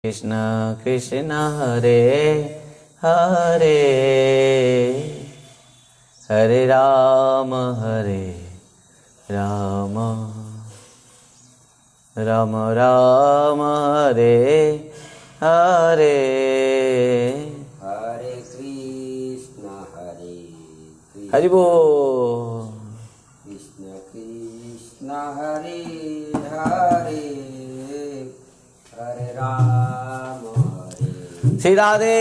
कृष्ण कृष्ण हरे हरे हरे राम राम राम हरे हरे हरे कृष्ण हरि बोल। कृष्ण कृष्ण हरे हरे हरे राम श्री राधे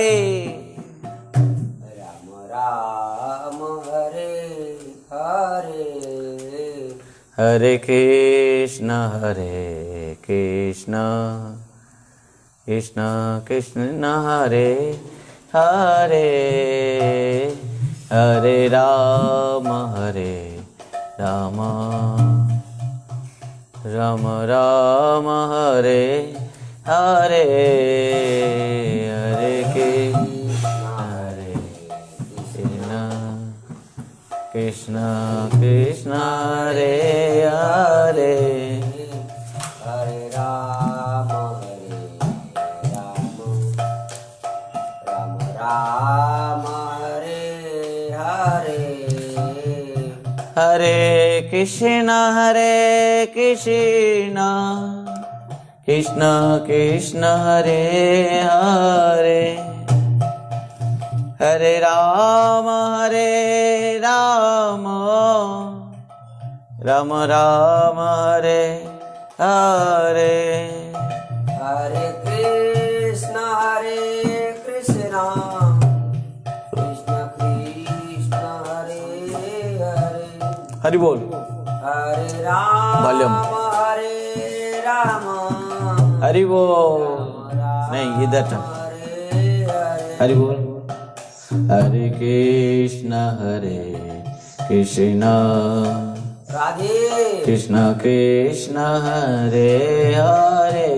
राम राम हरे हरे हरे कृष्ण कृष्ण कृष्ण हरे हरे हरे राम राम राम हरे हरे हरे कृष्ण कृष्ण हरे हरे हरे राम राम राम हरे हरे हरे कृष्ण कृष्ण कृष्ण हरे हरे हरे राम राम राम हरे हरे हरे कृष्ण कृष्ण कृष्ण हरे हरे हरि बोल। हरे राम वॉल्यूम। हरे राम हरि बोल। नहीं इधर था। हरि बोल। हरे कृष्ण राधे कृष्ण कृष्ण हरे हरे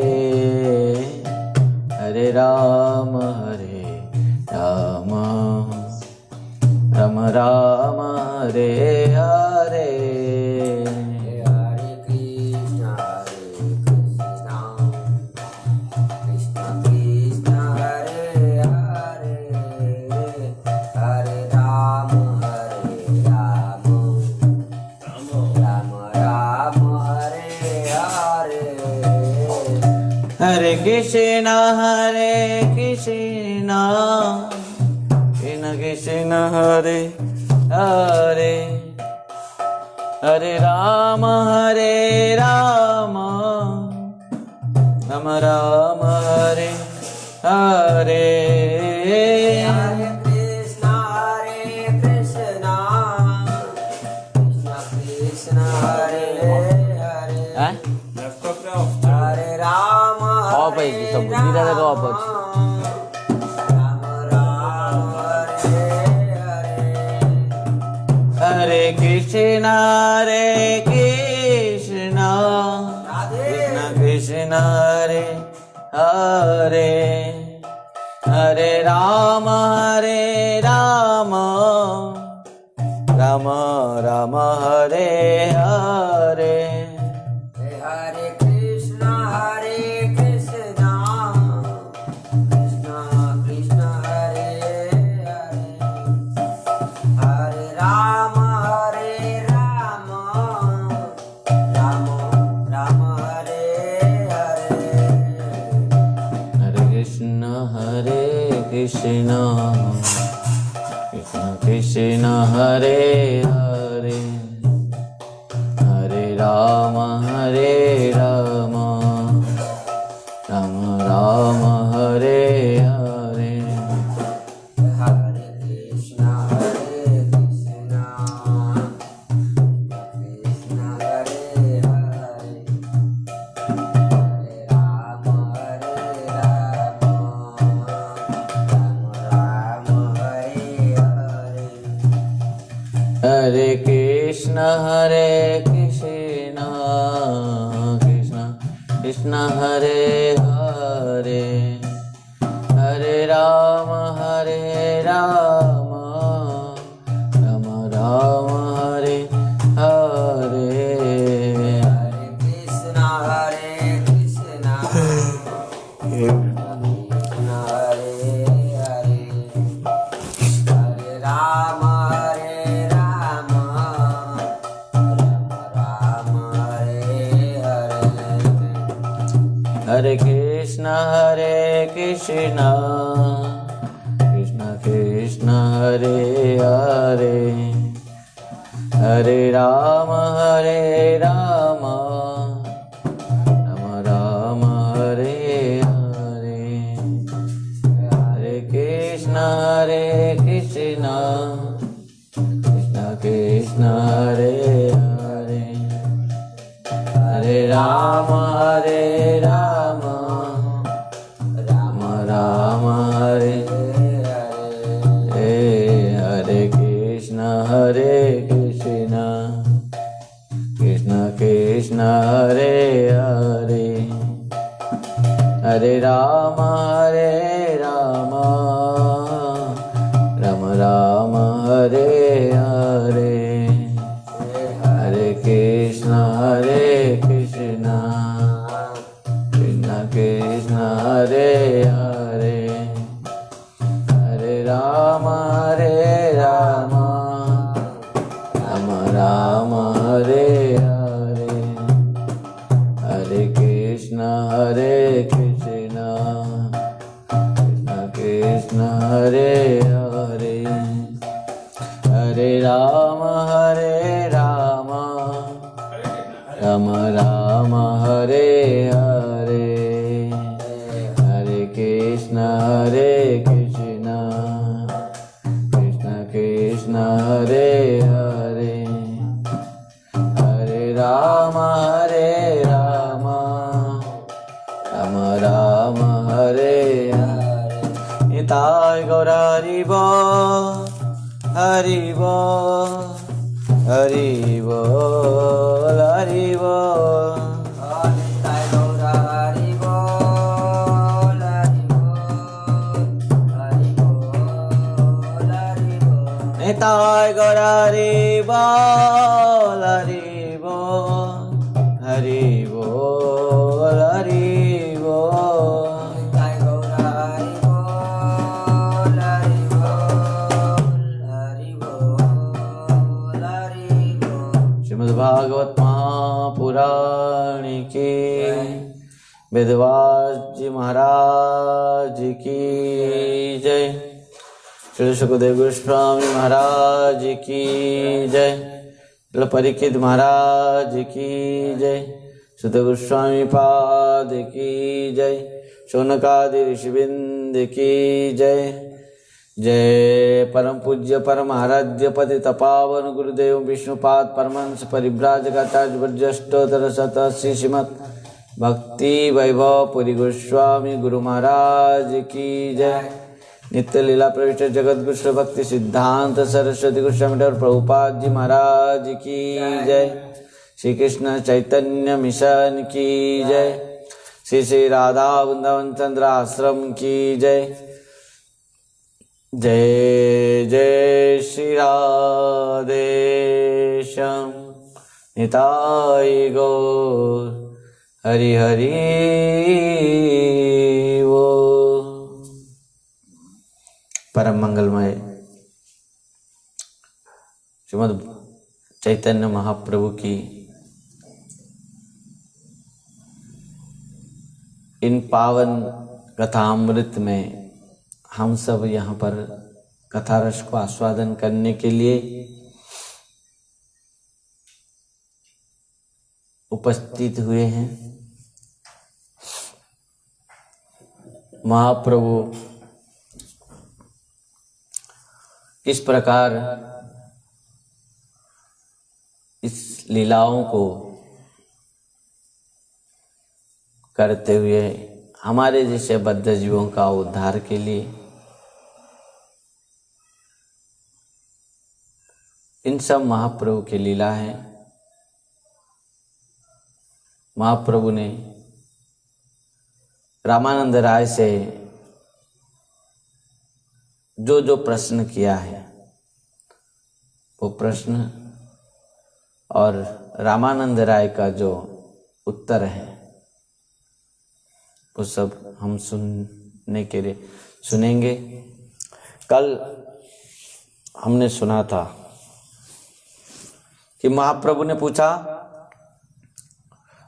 हरे राम राम राम हरे हरे हरे कृष्ण कृष्ण कृष्ण हरे हरे हरे राम राम राम हरे हरे हरे कृष्ण कृष्ण हरे हरे हरे राम राम राम हरे हरे हरे कृष्ण कृष्ण कृष्ण हरे हरे हैं? हरे राम ऑफ है कि सब बुद्धि दादा का ऑफ है। राम राम हरे हरे हरे कृष्ण कृष्ण कृष्ण हरे हरे हरे राम राम राम हरे हरे हरे कृष्ण कृष्ण कृष्ण हरे हरे हरे राम राम राम हरे हरे हरे कृष्ण कृष्ण कृष्ण हरे हरे हरे राम राम राम हरे हरे हरे कृष्ण कृष्ण हरे हरे हरे राम राम हरे हरे हरे कृष्ण कृष्ण कृष्ण हरे हरे हरे राम राम राम हरे हरे हरे कृष्ण कृष्ण हरे हरे हरे राम राम राम हरे हरे हरे कृष्ण कृष्ण कृष्ण हरे हरे हरे राम राम राम हरे हरे हरे कृष्ण कृष्ण कृष्ण हरे हरे हरे राम राम राम हरे हरे कृष्ण कृष्ण कृष्ण हरे हरे हरे राम राम राम हरे हरे हरे कृष्ण कृष्ण कृष्ण हरे हरे हरे राम राम राम हरे हरे हरे कृष्ण कृष्ण कृष्ण हरे हरे हरे राम राम राम हरे हरे हरे कृष्ण कृष्ण कृष्ण हरे हरे हरे राम राम राम हरे हरे निताय गौर हरि बोल हरि बोल हरि बोल हरि बोल निताय गौर हरि बोल हरि बोल हरि बोल निताय गौर हरि बोल हरि बोल हरि बोल हरि बोल निताय गौर हरि बोल हरि बोल हरि बोल हरि बोल श्रीमद्भागवत महापुराण की वेदव्यास जी महाराज की जय श्री सुखदेव गोस्वामी महाराज की जय परीक्षित महाराज की जय सुत गोस्वामी पाद की जय शौनकादि ऋषिवृंद की जय जय परम पूज्य परम आराध्य पतित पावन गुरुदेव विष्णुपाद परमहंस परिव्राजकाचार्य वर्जष्टोत्तर शत श्रीमत् भक्ति वैभव पुरी गोस्वामी गुरु महाराज की जय नित्य लीला प्रविष्ट जगत गुरु भक्ति सिद्धांत सरस्वती गोस्वामी ठाकुर प्रभुपाद जी महाराज की जय श्री कृष्ण चैतन्य मिशन की जय श्री श्री राधा वृंदावन चंद्र आश्रम की जय जय जय श्री राधे श्याम निताई गौर हरि हरि वो परम मंगलमय श्रीमद् चैतन्य महाप्रभु की इन पावन कथामृत में हम सब यहाँ पर कथा रस को आस्वादन करने के लिए उपस्थित हुए हैं। महाप्रभु इस प्रकार इस लीलाओं को करते हुए हमारे जैसे बद्ध जीवों का उद्धार के लिए इन सब महाप्रभु की लीला है। महाप्रभु ने रामानंद राय से जो जो प्रश्न किया है वो प्रश्न और रामानंद राय का जो उत्तर है वो सब हम ने के लिए सुनेंगे। कल हमने सुना था कि महाप्रभु ने पूछा,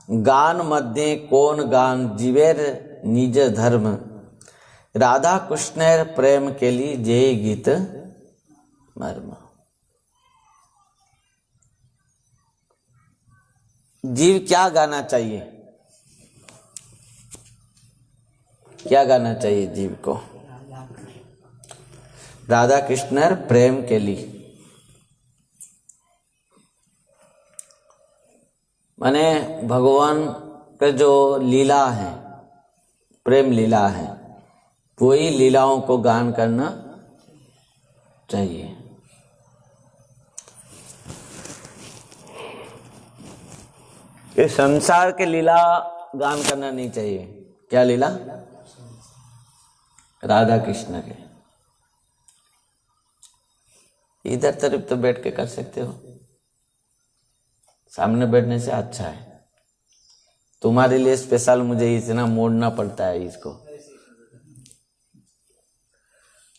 गान मध्य कौन गान जीवेर निज धर्म, राधा कृष्णेर प्रेम के लिए जय गीत मर्म। जीव क्या गाना चाहिए? क्या गाना चाहिए जीव को? राधा कृष्ण प्रेम के लिए, माने भगवान का जो लीला है, प्रेम लीला है, वही लीलाओं को गान करना चाहिए। ये संसार के लीला गान करना नहीं चाहिए। क्या लीला? राधा कृष्ण के। इधर तरफ तो बैठ के कर सकते हो, सामने बैठने से अच्छा है। तुम्हारे लिए स्पेशल मुझे इतना मोड़ना पड़ता है इसको।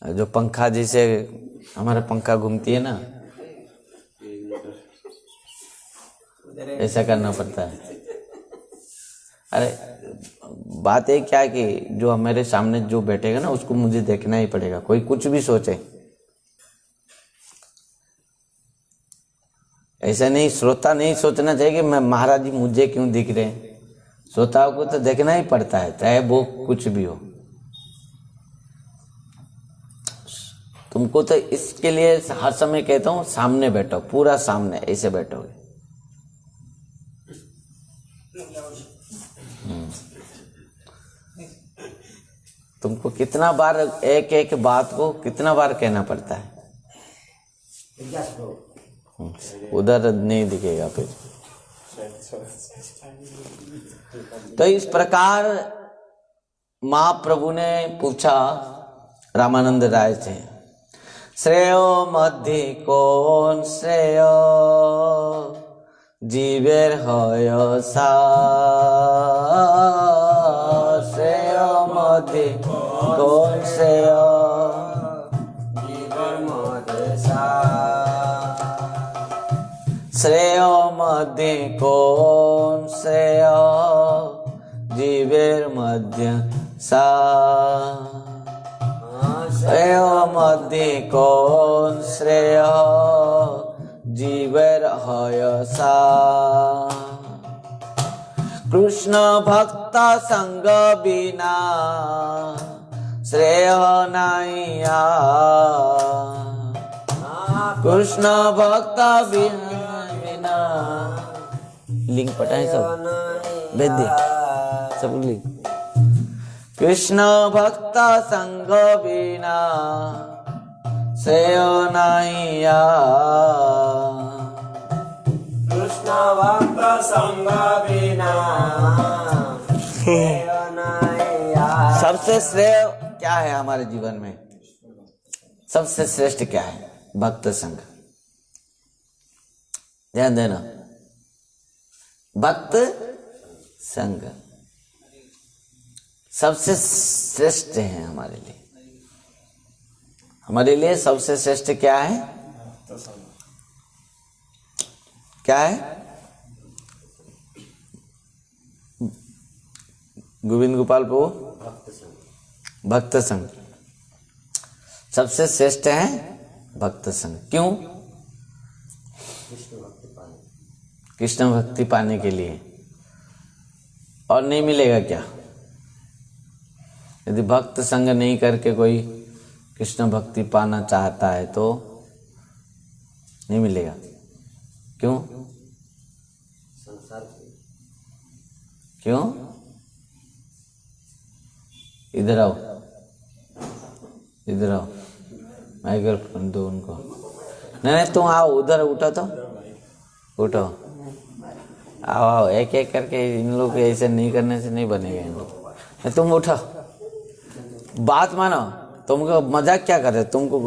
जो पंखा जैसे हमारा पंखा घूमती है ना, ऐसा करना पड़ता है। अरे बात है क्या कि जो हमारे सामने जो बैठेगा ना, उसको मुझे देखना ही पड़ेगा, कोई कुछ भी सोचे। ऐसा नहीं, श्रोता नहीं सोचना चाहिए कि मैं महाराज जी मुझे क्यों दिख रहे हैं। श्रोताओं को तो देखना ही पड़ता है, चाहे वो कुछ भी हो। तुमको तो इसके लिए हर समय कहता हूं, सामने बैठो, पूरा सामने ऐसे बैठोगे। तुमको कितना बार एक एक बात को कितना बार कहना पड़ता है। उधर नहीं दिखेगा फिर। तो इस प्रकार महाप्रभु ने पूछा रामानंद राय से, श्रेयो मध्य कौन श्रेयो जीवेर হয় सा, श्रेयो मध्य कौन श्रेयो जीवेर मध्य सा, श्रेयो मध्य कौन श्रेयो जीवेर मध्य सा, श्रेयो मध्य कौन श्रेयो जीवेर হয় सा, कृष्ण भक्त संग बिना श्रेय नाइया, कृष्ण भक्त बिना लिंक पटाए सब भेज दे सब लिंक। कृष्ण भक्त संग बिना श्रेय नाइया, कृष्ण भक्त संग बिना श्रेय नाइया। सबसे श्रेय क्या है हमारे जीवन में? सबसे श्रेष्ठ क्या है? भक्त संग। ध्यान देना, भक्त संग सबसे श्रेष्ठ है हमारे लिए। हमारे लिए सबसे श्रेष्ठ क्या है? क्या है? गोविंद गोपाल प्रभु, भक्त संग सबसे श्रेष्ठ है। भक्त संग क्यों? कृष्ण भक्ति पाने के लिए। और नहीं मिलेगा क्या? यदि भक्त संग नहीं करके कोई कृष्ण भक्ति पाना चाहता है तो नहीं मिलेगा। क्यों? क्यों? इधर आओ, इधर आओ, माइक्रोफोन दो उनको। नहीं तुम आओ, उधर उठो तो उठो, आओ आओ, एक एक करके। इन लोग ऐसे नहीं करने से नहीं बनेगा इन लोग। तुम उठो, बात मानो। तुमको मजाक क्या कर रहे? तुमको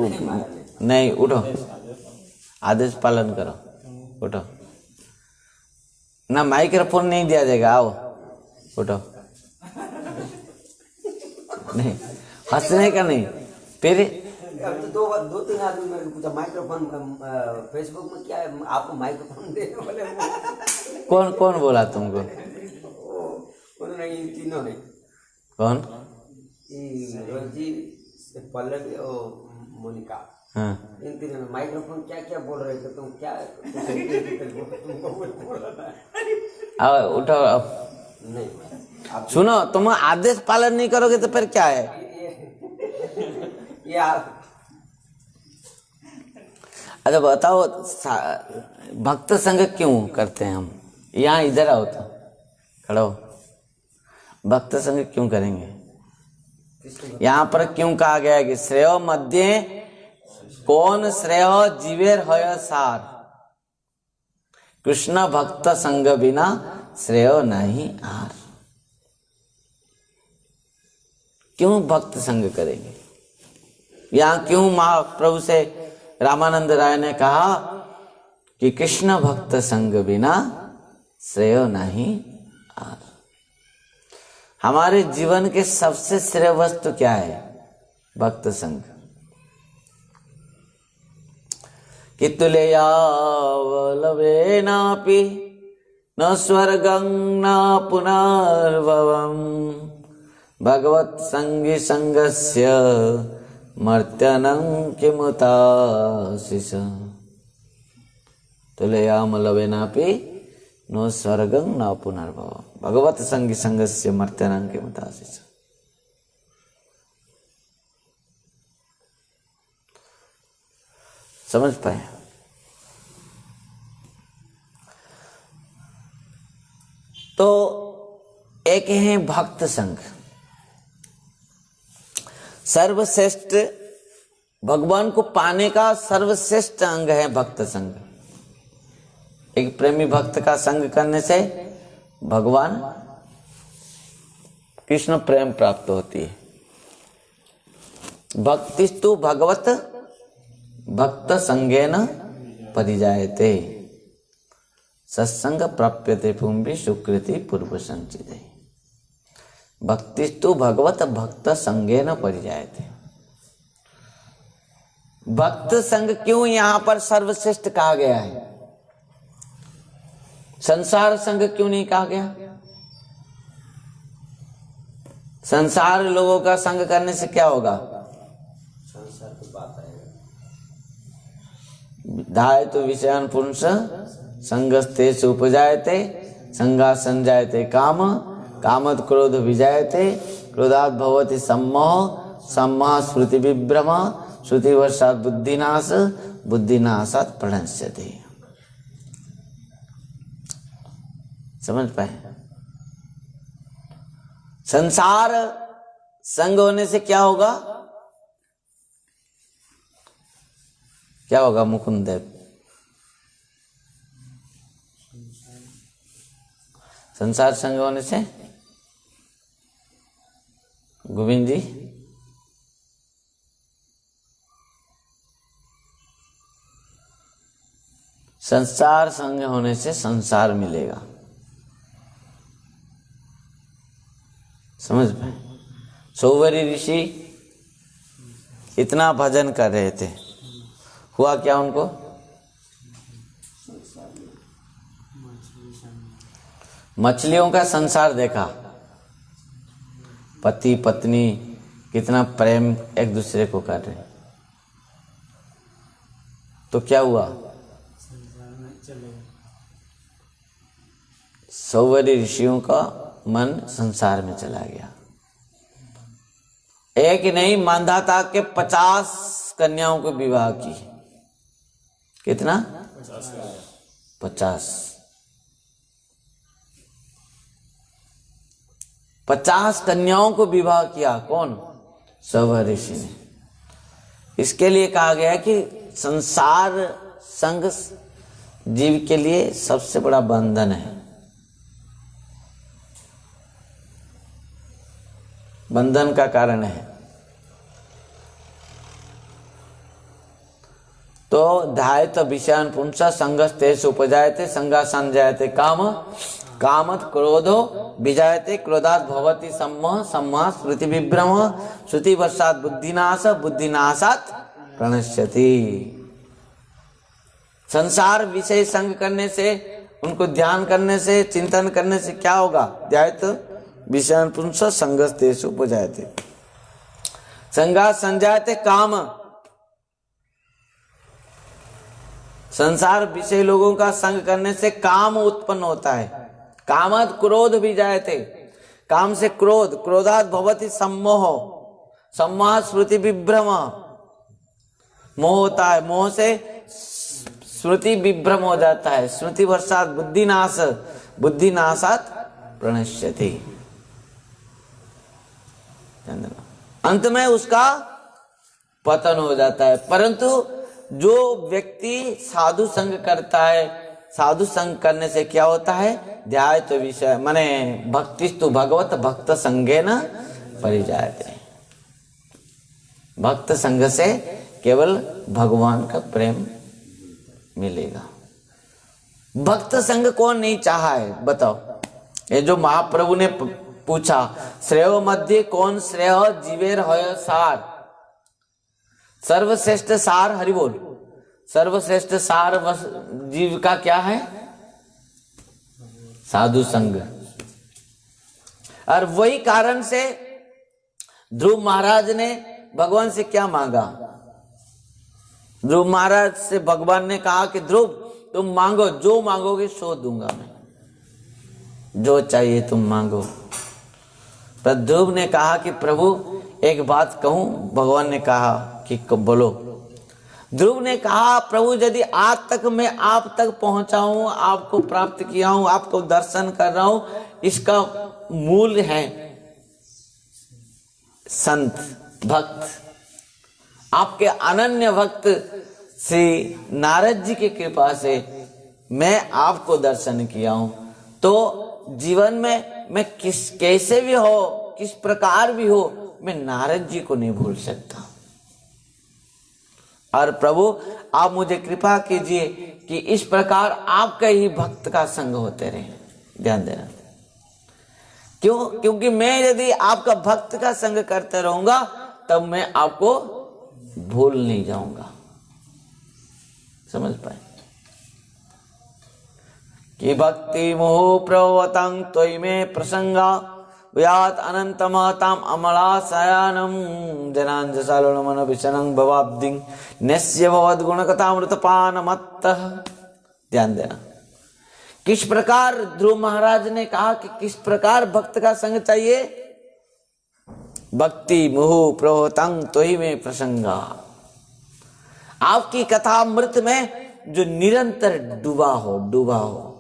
नहीं, उठो, आदेश पालन करो, उठो ना। माइक्रोफोन नहीं दिया जाएगा, आओ उठो। नहीं हंसने का नहीं। फिर अब तो दो तीन आदमी मेरे को पूछा माइक्रोफोन फेसबुक में क्या है, आपको माइक्रोफोन देने वाले कौन कौन बोला तुमको? उन्होंने इन तीनों ने, कौन? रोजी, पल्लवी और मोनिका, हाँ इन तीनों ने माइक्रोफोन क्या क्या बोल रहे थे, तुम क्या तुमको बोल रहा था। अब उठाओ अब। नहीं आप सुनो, तुम आदेश पालन नहीं करोगे तो फिर क्या है? ये आप अच्छा बताओ, भक्त संग क्यों करते हैं हम? यहाँ इधर आओ तो खड़ो। भक्त संग क्यों करेंगे? यहाँ पर क्यों कहा गया है कि श्रेयो मध्य कौन श्रेयो जीवेर होय सार, कृष्ण भक्त संग बिना श्रेयो नहीं आर। क्यों भक्त संग करेंगे? यहाँ क्यों महाप्रभु से रामानंद राय ने कहा कि कृष्ण भक्त संग बिना श्रेय नहीं आर। हमारे जीवन के सबसे श्रेय वस्तु क्या है? भक्त संग। कि तुल्यवलवे नापि न स्वर्गं न पुनर्भवम् भगवत संगी संगस्य मर्त्यनं किमुताशिष। तुल्यमलवेनापि नो स्वर्गं न पुनर्भवम् भगवत संगी संगस्य मर्त्यनं किमुताशिष। समझ पाए? तो एक है भक्त संग, सर्वश्रेष्ठ, भगवान को पाने का सर्वश्रेष्ठ अंग है भक्त संग। एक प्रेमी भक्त का संग करने से भगवान कृष्ण प्रेम प्राप्त होती है। भक्तिस्तु भगवत भक्त संगेन परिजायते सत्संग प्राप्यते पुंभी सुकृति पूर्व संचिते। भक्तिस्तु भगवत भक्त संगेन परिजायते। भक्त संग क्यों यहां पर सर्वश्रेष्ठ कहा गया है? संसार संग क्यों नहीं कहा गया? संसार लोगों का संग करने से क्या होगा? संसार की बात आएगा। धाय तो विषयान पुरुष संगस्ते उपजायते संगा संजायते काम कामद क्रोध विजायते क्रोधात् भवति सम्मोह सम्मोह स्मृति विभ्रम श्रुति वर्षात् बुद्धिनाश बुद्धिनाशात् प्रणश्यते। समझ पाए? संसार संग होने से क्या होगा? क्या होगा मुकुंद देव? संसार संग होने से गोविंद जी संसार संग होने से संसार मिलेगा। समझ पाए? सौवरी ऋषि इतना भजन कर रहे थे, हुआ क्या उनको? मछलियों का संसार देखा, पति पत्नी कितना प्रेम एक दूसरे को कर रहे, तो क्या हुआ? सौवरी ऋषियों का मन संसार में चला गया। एक नहीं, मांधाता के 50 कन्याओं को विवाह की। कितना? 50 कन्याओं को विवाह किया। कौन? सौवर ऋषि ने। इसके लिए कहा गया कि संसार संग जीव के लिए सबसे बड़ा बंधन है। बंधन का कारण है। तो ध्यायत विषयान पुंसा संगस्तेषु उपजायते संगा संजायते काम कामत क्रोधो विजायते क्रोधात भवति सम्मोह सम्मोहात् स्मृति विभ्रम श्रुति वर्षात बुद्धिनाश बुद्धिनाशात प्रणश्यति। संसार विषय संग करने से, उनको ध्यान करने से, चिंतन करने से क्या होगा? ध्यायत विषयान् पुंस संगस्तेषु उपजायते संगा संजायते काम। संसार विषय लोगों का संग करने से काम उत्पन्न होता है। कामत क्रोध भी जायते, काम से क्रोध, क्रोधात भवति सम्मोह, सम्मोह स्मृति विभ्रम, मोह होता है, मोह से स्मृति विभ्रम हो जाता है, स्मृति वर्षात बुद्धिनाश, बुद्धिनाशात प्रणश्यति। अंत में उसका पतन हो जाता है। परंतु जो व्यक्ति साधु संग करता है, साधु संग करने से क्या होता है? ध्यायत विषय माने भक्तिस्तु भगवत भक्त संगेन परिजायते। भक्त संग से केवल भगवान का प्रेम मिलेगा। भक्त संग कौन नहीं चाहा है? बताओ। ये जो महाप्रभु ने पूछा, श्रेय मध्य कौन श्रेय जीवेर होय सार, सर्वश्रेष्ठ सार, हरि बोल, सर्वश्रेष्ठ सार जीव का क्या है? साधु संग। और वही कारण से ध्रुव महाराज ने भगवान से क्या मांगा? ध्रुव महाराज से भगवान ने कहा कि ध्रुव तुम मांगो, जो मांगोगे सो दूंगा मैं, जो चाहिए तुम मांगो। पर ध्रुव ने कहा कि प्रभु एक बात कहूं। भगवान ने कहा कि बोलो। ध्रुव ने कहा प्रभु यदि आज तक मैं आप तक पहुंचा हूं, आपको प्राप्त किया हूं, आपको दर्शन कर रहा हूं, इसका मूल है संत भक्त। आपके अनन्य भक्त श्री नारद जी की कृपा से मैं आपको दर्शन किया हूं। तो जीवन में मैं कैसे भी हो, किस प्रकार भी हो, मैं नारद जी को नहीं भूल सकता। और प्रभु आप मुझे कृपा कीजिए कि इस प्रकार आपके ही भक्त का संग होते रहे। ध्यान देना। क्यों? क्योंकि मैं यदि आपका भक्त का संग करते रहूंगा तब मैं आपको भूल नहीं जाऊंगा। समझ पाए कि भक्ति मोह प्रवतं त्वयि में प्रसंगा व्यात अनंत महताम अमलाशयानम जनांजसालुण विशनं भवाब्दिं नस्य भवद गुण कथामृतपान मत्त। ध्यान देना। किस प्रकार ध्रुव महाराज ने कहा कि किस प्रकार भक्त का संग चाहिए? भक्ति मोह प्रवतं त्वयि में प्रसंगा, आपकी कथा अमृत में जो निरंतर डूबा हो, डूबा हो,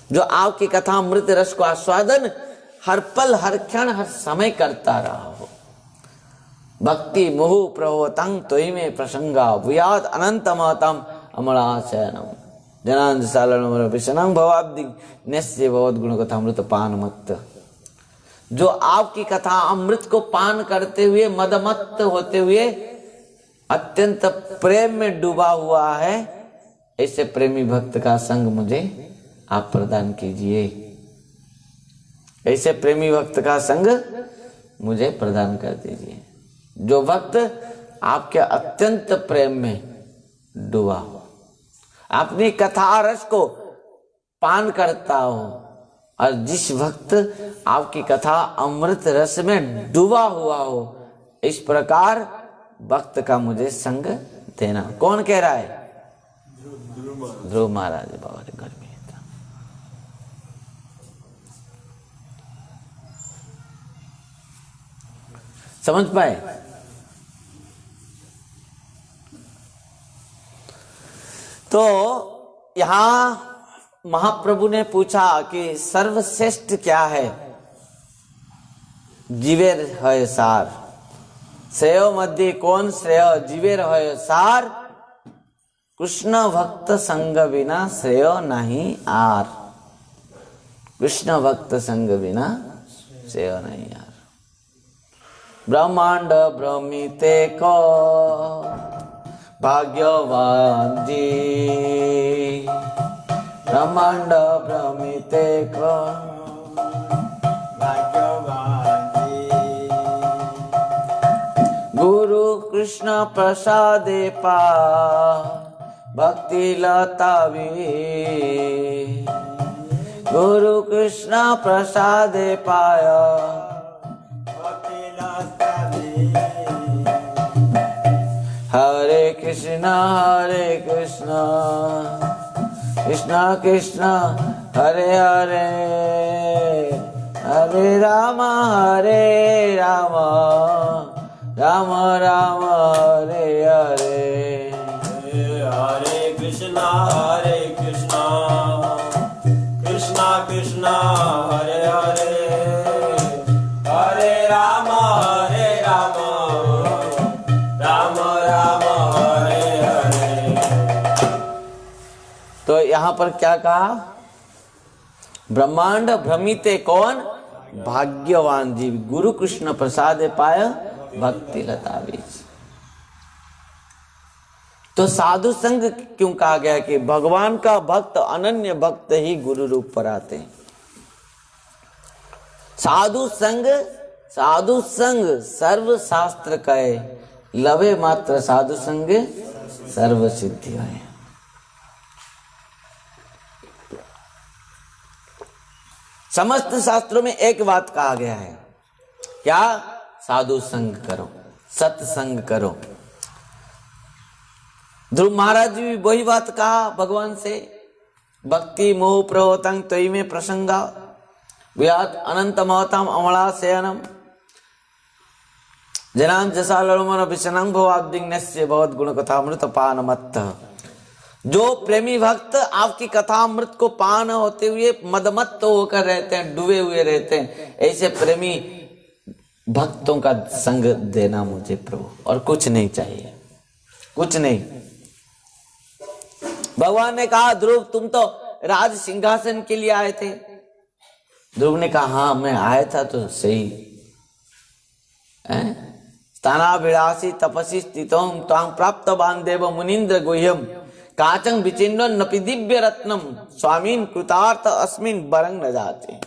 जो आपकी कथा अमृत रस को आस्वादन हर पल हर क्षण हर समय करता रहा हो। भक्ति मोह प्रवतं त्वयि में प्रसंगा व्यात अनंत महतम अमलाशयनम जनांजसालुण विशनं भवाब्दि नस्य भवद गुण कथा अमृत पान मत्त। जो आपकी कथा अमृत को पान करते हुए मदमत्त होते हुए अत्यंत प्रेम में डूबा हुआ है, ऐसे प्रेमी भक्त का संग मुझे आप प्रदान कीजिए। ऐसे प्रेमी भक्त का संग मुझे प्रदान कर दीजिए, जो भक्त आपके अत्यंत प्रेम में डूबा हो, अपनी कथा रस को पान करता हो। और जिस भक्त आपकी कथा अमृत रस में डूबा हुआ हो, इस प्रकार भक्त का मुझे संग देना। कौन कह रहा है? ध्रुव महाराज बाबा के घर में था। समझ पाए? तो यहां महाप्रभु ने पूछा कि सर्वश्रेष्ठ क्या है? जीवेर है सार, श्रेय मध्य कौन श्रेय जीवेर है सार, कृष्ण भक्त संग बिना श्रेय नहीं आर। कृष्ण भक्त संग बिना श्रेय नहीं आर। ब्रह्मांड भ्रमिते को भाग्यवान जी ब्रह्मांड भ्रमिते कौन भाग्यवान जी। गुरु कृष्ण प्रसादे पा भक्ति लता वी गुरु कृष्ण प्रसादे पाया भक्ति लता वी। हरे कृष्ण कृष्ण कृष्ण हरे हरे हरे राम राम राम हरे हरे हरे कृष्णा कृष्णा कृष्णा हरे हरे हरे राम राम राम हरे हरे। तो यहाँ पर क्या कहा? ब्रह्मांड भ्रमिते कौन भाग्यवान जीव गुरु कृष्ण प्रसाद पाय भक्ति लता बीज। तो साधु संग क्यों कहा गया कि भगवान का भक्त अनन्य भक्त ही गुरु रूप पर आते हैं। साधु संग सर्व शास्त्र कहे लवे मात्र साधु संग सर्व सिद्धि है। समस्त शास्त्रों में एक बात कहा गया है, क्या? साधु संग करो, सत्संग करो। ध्रुव महाराज जी भी वही बात कहा भगवान से, भक्ति मोह प्रवतंग तोई में प्रसंगा व्यात अनंत महतम अमला सेयनम जनान जसा लड़मन विषनंग भवाब्दिग्नस्य बहुत गुण कथामृत पान मत्त। जो प्रेमी भक्त आपकी कथामृत को पान होते हुए मदमत्त होकर रहते हैं, डूबे हुए रहते हैं, ऐसे प्रेमी भक्तों का संग देना मुझे प्रभु, और कुछ नहीं चाहिए, कुछ नहीं। भगवान ने कहा ध्रुव तुम तो राज सिंहासन के लिए आए थे। ध्रुव ने कहा हाँ मैं आया था तो सही। स्थानाभिलाषी तपसी स्थितों तां प्राप्त बांधेव मुनीन्द्र गुह्यम काचंग विचिन्वन नपि दिव्य रत्नम स्वामीन कृतार्थ अस्मिन बरंग न जाते।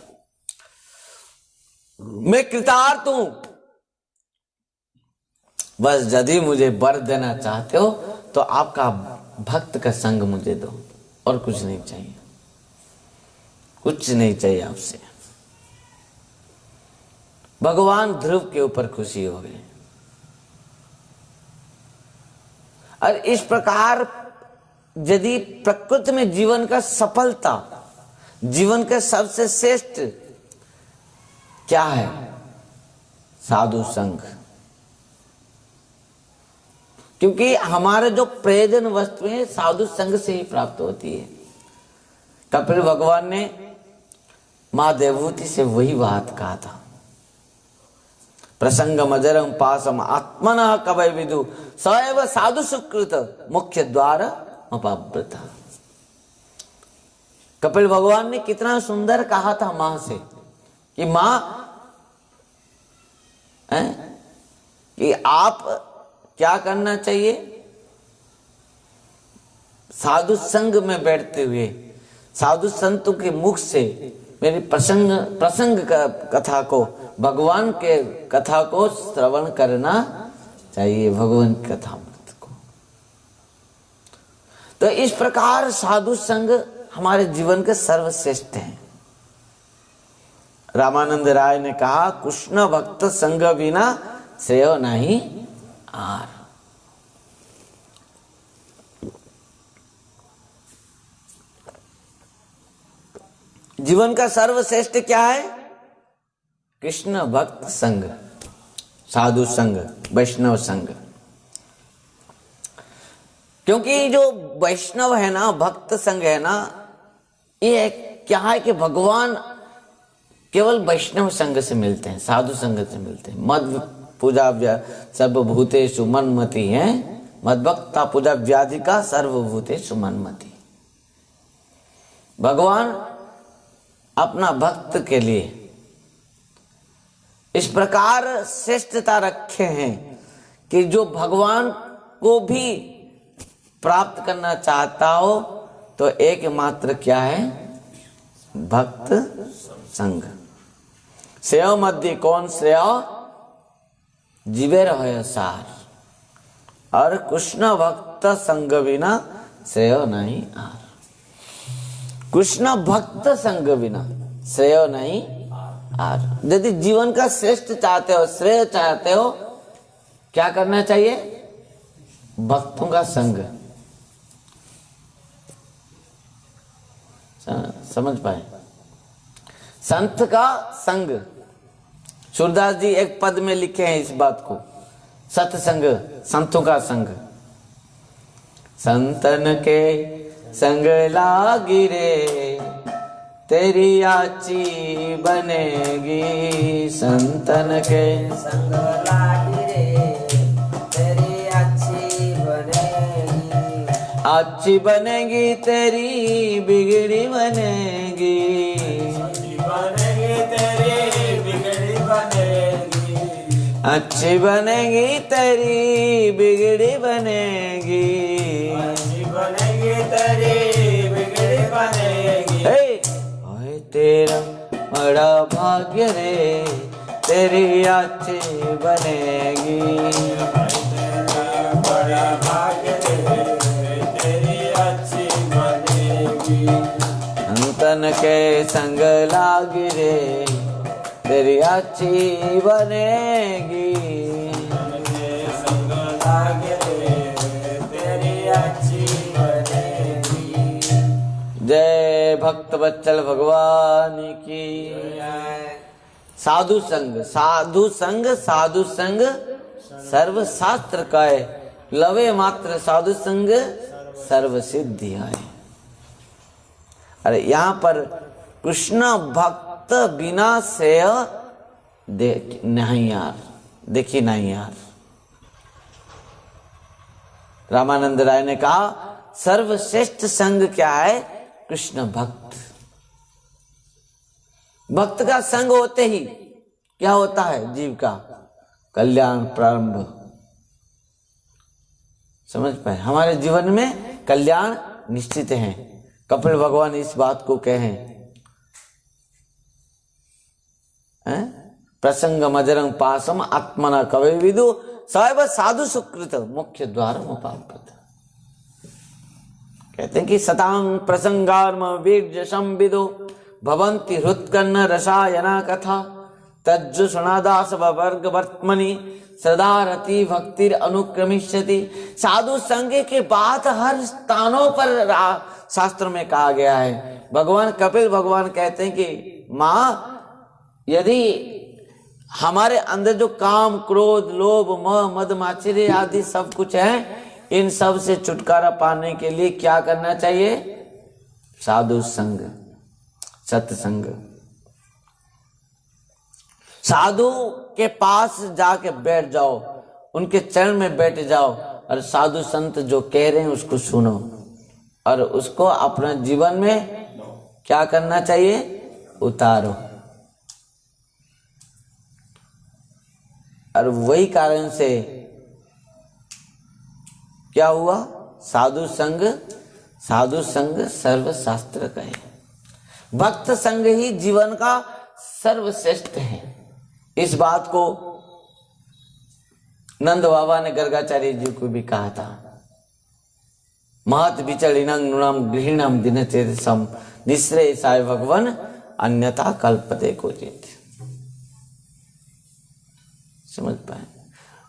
मैं कृतार्थ हूं, बस यदि मुझे वर देना चाहते हो तो आपका भक्त का संग मुझे दो, और कुछ नहीं चाहिए, कुछ नहीं चाहिए आपसे। भगवान ध्रुव के ऊपर खुशी हो गई। और इस प्रकार यदि प्रकृति में जीवन का सफलता, जीवन का सबसे श्रेष्ठ क्या है? साधु संग। क्योंकि हमारे जो प्रयोजन वस्तुएं साधु संग से ही प्राप्त होती है। कपिल भगवान ने मां देवहूति से वही बात कहा था, प्रसंग मजरम पासम आत्मना कवय विदु सएव साधु सुकृत मुख्य द्वार अपाव्रत। कपिल भगवान ने कितना सुंदर कहा था मां से कि मां कि आप क्या करना चाहिए? साधु संग में बैठते हुए साधु संतों के मुख से मेरी प्रसंग कथा को, भगवान के कथा को श्रवण करना चाहिए, भगवान की कथा मृत को। तो इस प्रकार साधु संग हमारे जीवन के सर्वश्रेष्ठ है। रामानंद राय ने कहा कृष्ण भक्त संग बिना श्रेय नहीं आर। जीवन का सर्वश्रेष्ठ क्या है? कृष्ण भक्त संग, साधु संग, वैष्णव संग। क्योंकि जो वैष्णव है ना, भक्त संग है ना, ये क्या है कि भगवान केवल वैष्णव संग से मिलते हैं, साधु संग से मिलते हैं। मद पूजा सर्वभूतेषु मन्मति है, मद्भक्ता पूजा व्याधिका सर्वभूतेषु मन्मति। भगवान अपना भक्त के लिए इस प्रकार श्रेष्ठता रखे हैं कि जो भगवान को भी प्राप्त करना चाहता हो तो एकमात्र क्या है? भक्त संग। श्रेय मध्य कौन श्रेय? जीवे रहे सार, और कृष्ण भक्त संग बिना श्रेय नहीं आर। कृष्ण भक्त संग बिना श्रेय नहीं आर। यदि जीवन का श्रेष्ठ चाहते हो, श्रेय चाहते हो, क्या करना चाहिए? भक्तों का संग। समझ पाए? संत का संग। सूरदास जी एक पद में लिखे हैं इस बात को, सत्संग, संतों का संग। संतन के संग लागी रे, तेरी आची बनेगी। संतन के संग लागी रे, तेरी अच्छी बनेगी। अच्छी बनेगी, तेरी बिगड़ी बनेगी। बनेगी तेरी बिगड़ी बनेगी। अच्छी बनेगी, तेरी बिगड़ी बनेगी। अच्छी बनेगी तेरी बिगड़ी बनेगी। ओए तेरा बड़ा भाग्य रे, तेरी अच्छी बनेगी। बड़ा भाग्य रे, तेरी अच्छी बनेगी। संतन के संग लागी रे, तेरी अच्छी बनेगी। संग लागे रे, तेरी अच्छी बनेगी। जय भक्त वत्सल भगवान की। साधु संग, साधु संग, साधु संग सर्व शास्त्र का है। लवे मात्र साधु संग सर्व सिद्धि आए। अरे यहाँ पर कृष्ण भक्त बिना श्रेय नहीं यार, देखी नहीं यार। रामानंद राय ने कहा सर्वश्रेष्ठ संग क्या है? कृष्ण भक्त। भक्त का संग होते ही क्या होता है? जीव का कल्याण प्रारंभ। समझ पाए? हमारे जीवन में कल्याण निश्चित है। कपिल भगवान इस बात को कहें, प्रसंग मजरंग पासम आत्मना कवि विदु सैव साधु सुकृत मुख्य द्वार उपापत। कहते हैं कि सतांग प्रसंगार्म वीर्य संविदो भवंति हृत्कन्न रसायना कथा तज्जु सुनादास वर्ग वर्तमनि सदारति भक्तिर अनुक्रमिष्यति। साधु संग के बाद हर स्थानों पर शास्त्र में कहा गया है। भगवान कपिल भगवान कहते हैं कि माँ, यदि हमारे अंदर जो काम क्रोध लोभ मोह मद माचर्य आदि सब कुछ है, इन सब से छुटकारा पाने के लिए क्या करना चाहिए? साधु संग, सत्संग। साधु के पास जाके बैठ जाओ, उनके चरण में बैठ जाओ, और साधु संत जो कह रहे हैं उसको सुनो, और उसको अपने जीवन में क्या करना चाहिए? उतारो। और वही कारण से क्या हुआ? साधु संग, साधु संग सर्व शास्त्र का है। भक्त संग ही जीवन का सर्वश्रेष्ठ है। इस बात को नंद बाबा ने गर्गाचार्य जी को भी कहा था। महत विचलिनं नृणाम गृहिणाम दिनचेतसम निःश्रेयसाय भगवन अन्यथा कल्पते क्वचित्। समझ पाए?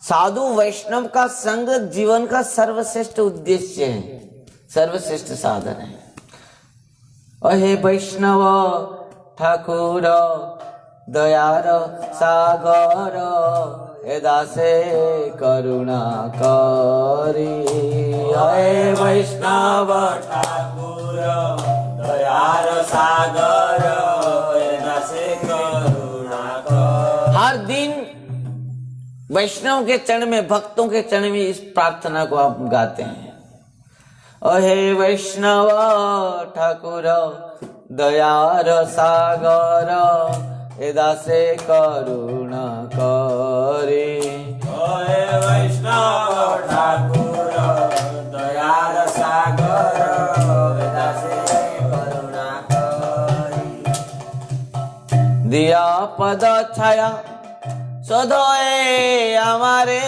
साधु वैष्णव का संग जीवन का सर्वश्रेष्ठ उद्देश्य है, सर्वश्रेष्ठ साधन है। अहे वैष्णव ठाकुर दयार सागर दासे करुणा करी। हे वैष्णव ठाकुर दयार सागर दासे करुणा कर। हर दिन वैष्णव के चरण में, भक्तों के चरण में इस प्रार्थना को आप गाते हैं। अहे वैष्णव ठाकुर दयार सागर दासे करुणा करे। हे वैष्णव ठाकुर दयार सागर पद छाया सदोए हमारे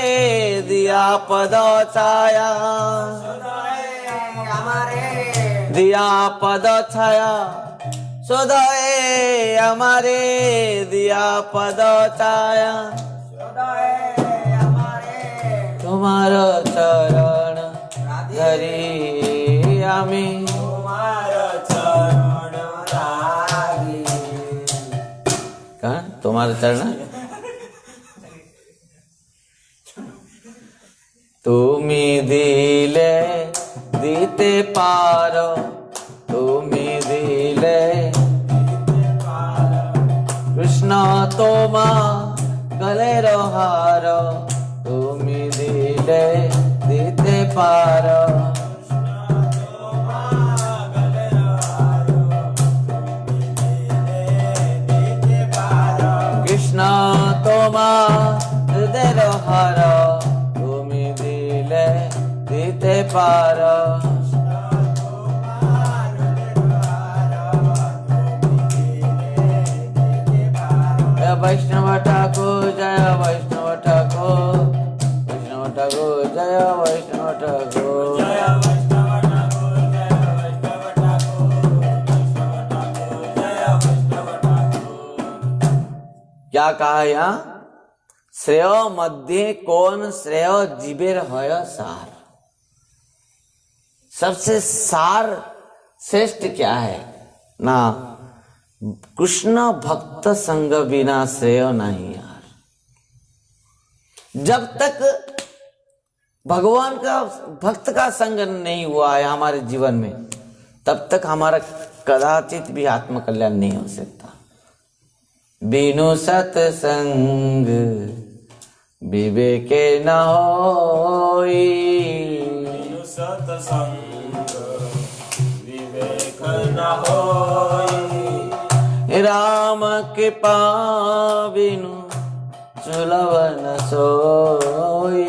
दिया पद छाया दिया पद छाया सदोए हमारे दिया पद छाया तुम्हारो चरण धरी आमी कहा तुम्हारा चरण तुमी दिले दीते पारो तुमी दिले कृष्ण तोमा गले हारो तुमी दिले दीते पारो कृष्ण तोमा हृदय हारो तुमी दिले दीते पारो वैष्णव ठाकुर जय वैष्णव ठाकुर वैष्णव ठाकुर जय वैष्णव ठाकुर क्या कहा यहाँ श्रेय मध्य कौन श्रेय जीवेर हय सार सबसे सार श्रेष्ठ क्या है ना कृष्ण भक्त संग बिना श्रेय नहीं यार जब तक भगवान का भक्त का संग नहीं हुआ है हमारे जीवन में तब तक हमारा कदाचित भी आत्मकल्याण नहीं हो सकता बिनु सत्संग विवेके न होई सत्संग विवेक न होई राम कृपा बिनु सुलभ न सोई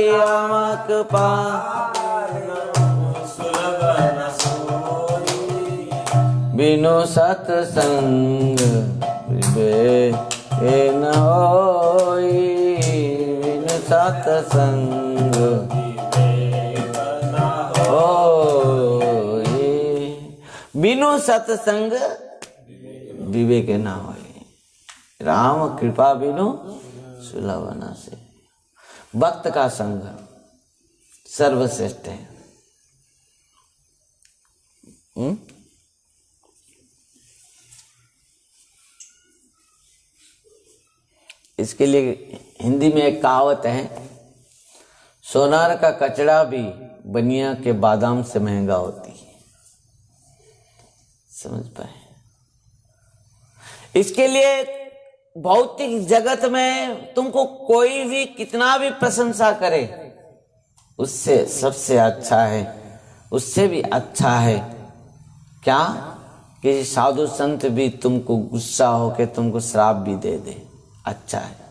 राम कृपा सुलभ न सोई बिनु सत्संग विवेक न होई बिनु सत्संग विवेक न होई बिनु सत्संग विवेक न होए राम कृपा बिनु सुलभ न से भक्त का संग सर्वश्रेष्ठ है इसके लिए हिंदी में एक कहावत है सोनार का कचड़ा भी बनिया के बादाम से महंगा होती है समझ पाए इसके लिए भौतिक जगत में तुमको कोई भी कितना भी प्रशंसा करे उससे सबसे अच्छा है उससे भी अच्छा है क्या कि साधु संत भी तुमको गुस्सा होके तुमको श्राप भी दे दे अच्छा है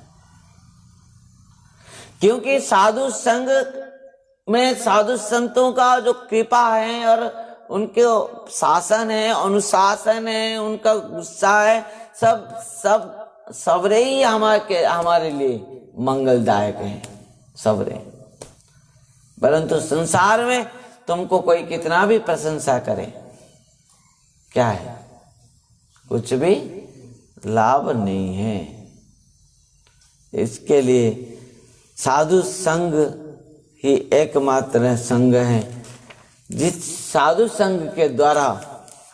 क्योंकि साधु संग में साधु संतों का जो कृपा है और उनके शासन है अनुशासन है उनका गुस्सा है सब सबरे ही हमारे लिए मंगलदायक है सबरे परंतु संसार में तुमको कोई कितना भी प्रशंसा करे क्या है कुछ भी लाभ नहीं है इसके लिए साधु संग ही एकमात्र संग है जिस साधु संग के द्वारा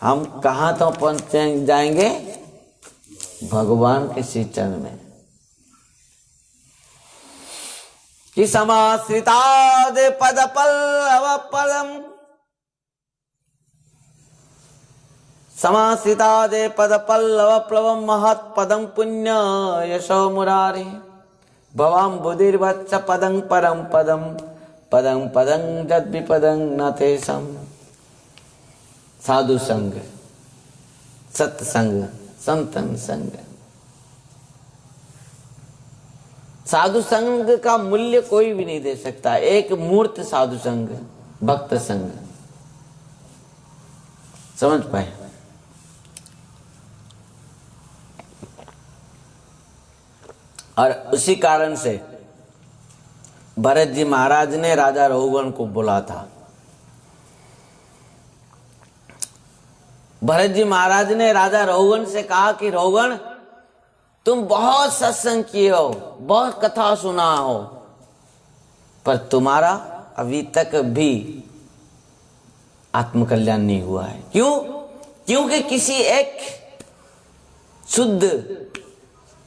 हम कहाँ तो पहुंच जाएंगे भगवान के श्री चरण में कि समाश्रिताद पद पल्लव पदम समाश्रितादे पद पल्लव प्लवम महत् पदम पुण्य यशो मुरारे भवाम बुधिर्वत्स पदं परम पदम पदं पदं जद विपदं न तेषां साधु संग सत्संग संतन संग साधु संग का मूल्य कोई भी नहीं दे सकता एक मूर्त साधु संग भक्त संग समझ पाए और उसी कारण से भरत जी महाराज ने राजा रघुगण को बोला था। भरत जी महाराज ने राजा रघुगण से कहा कि रघुगण, तुम बहुत सत्संग किए हो, बहुत कथा सुना हो, पर तुम्हारा अभी तक भी आत्मकल्याण नहीं हुआ है। क्यों? क्योंकि किसी एक शुद्ध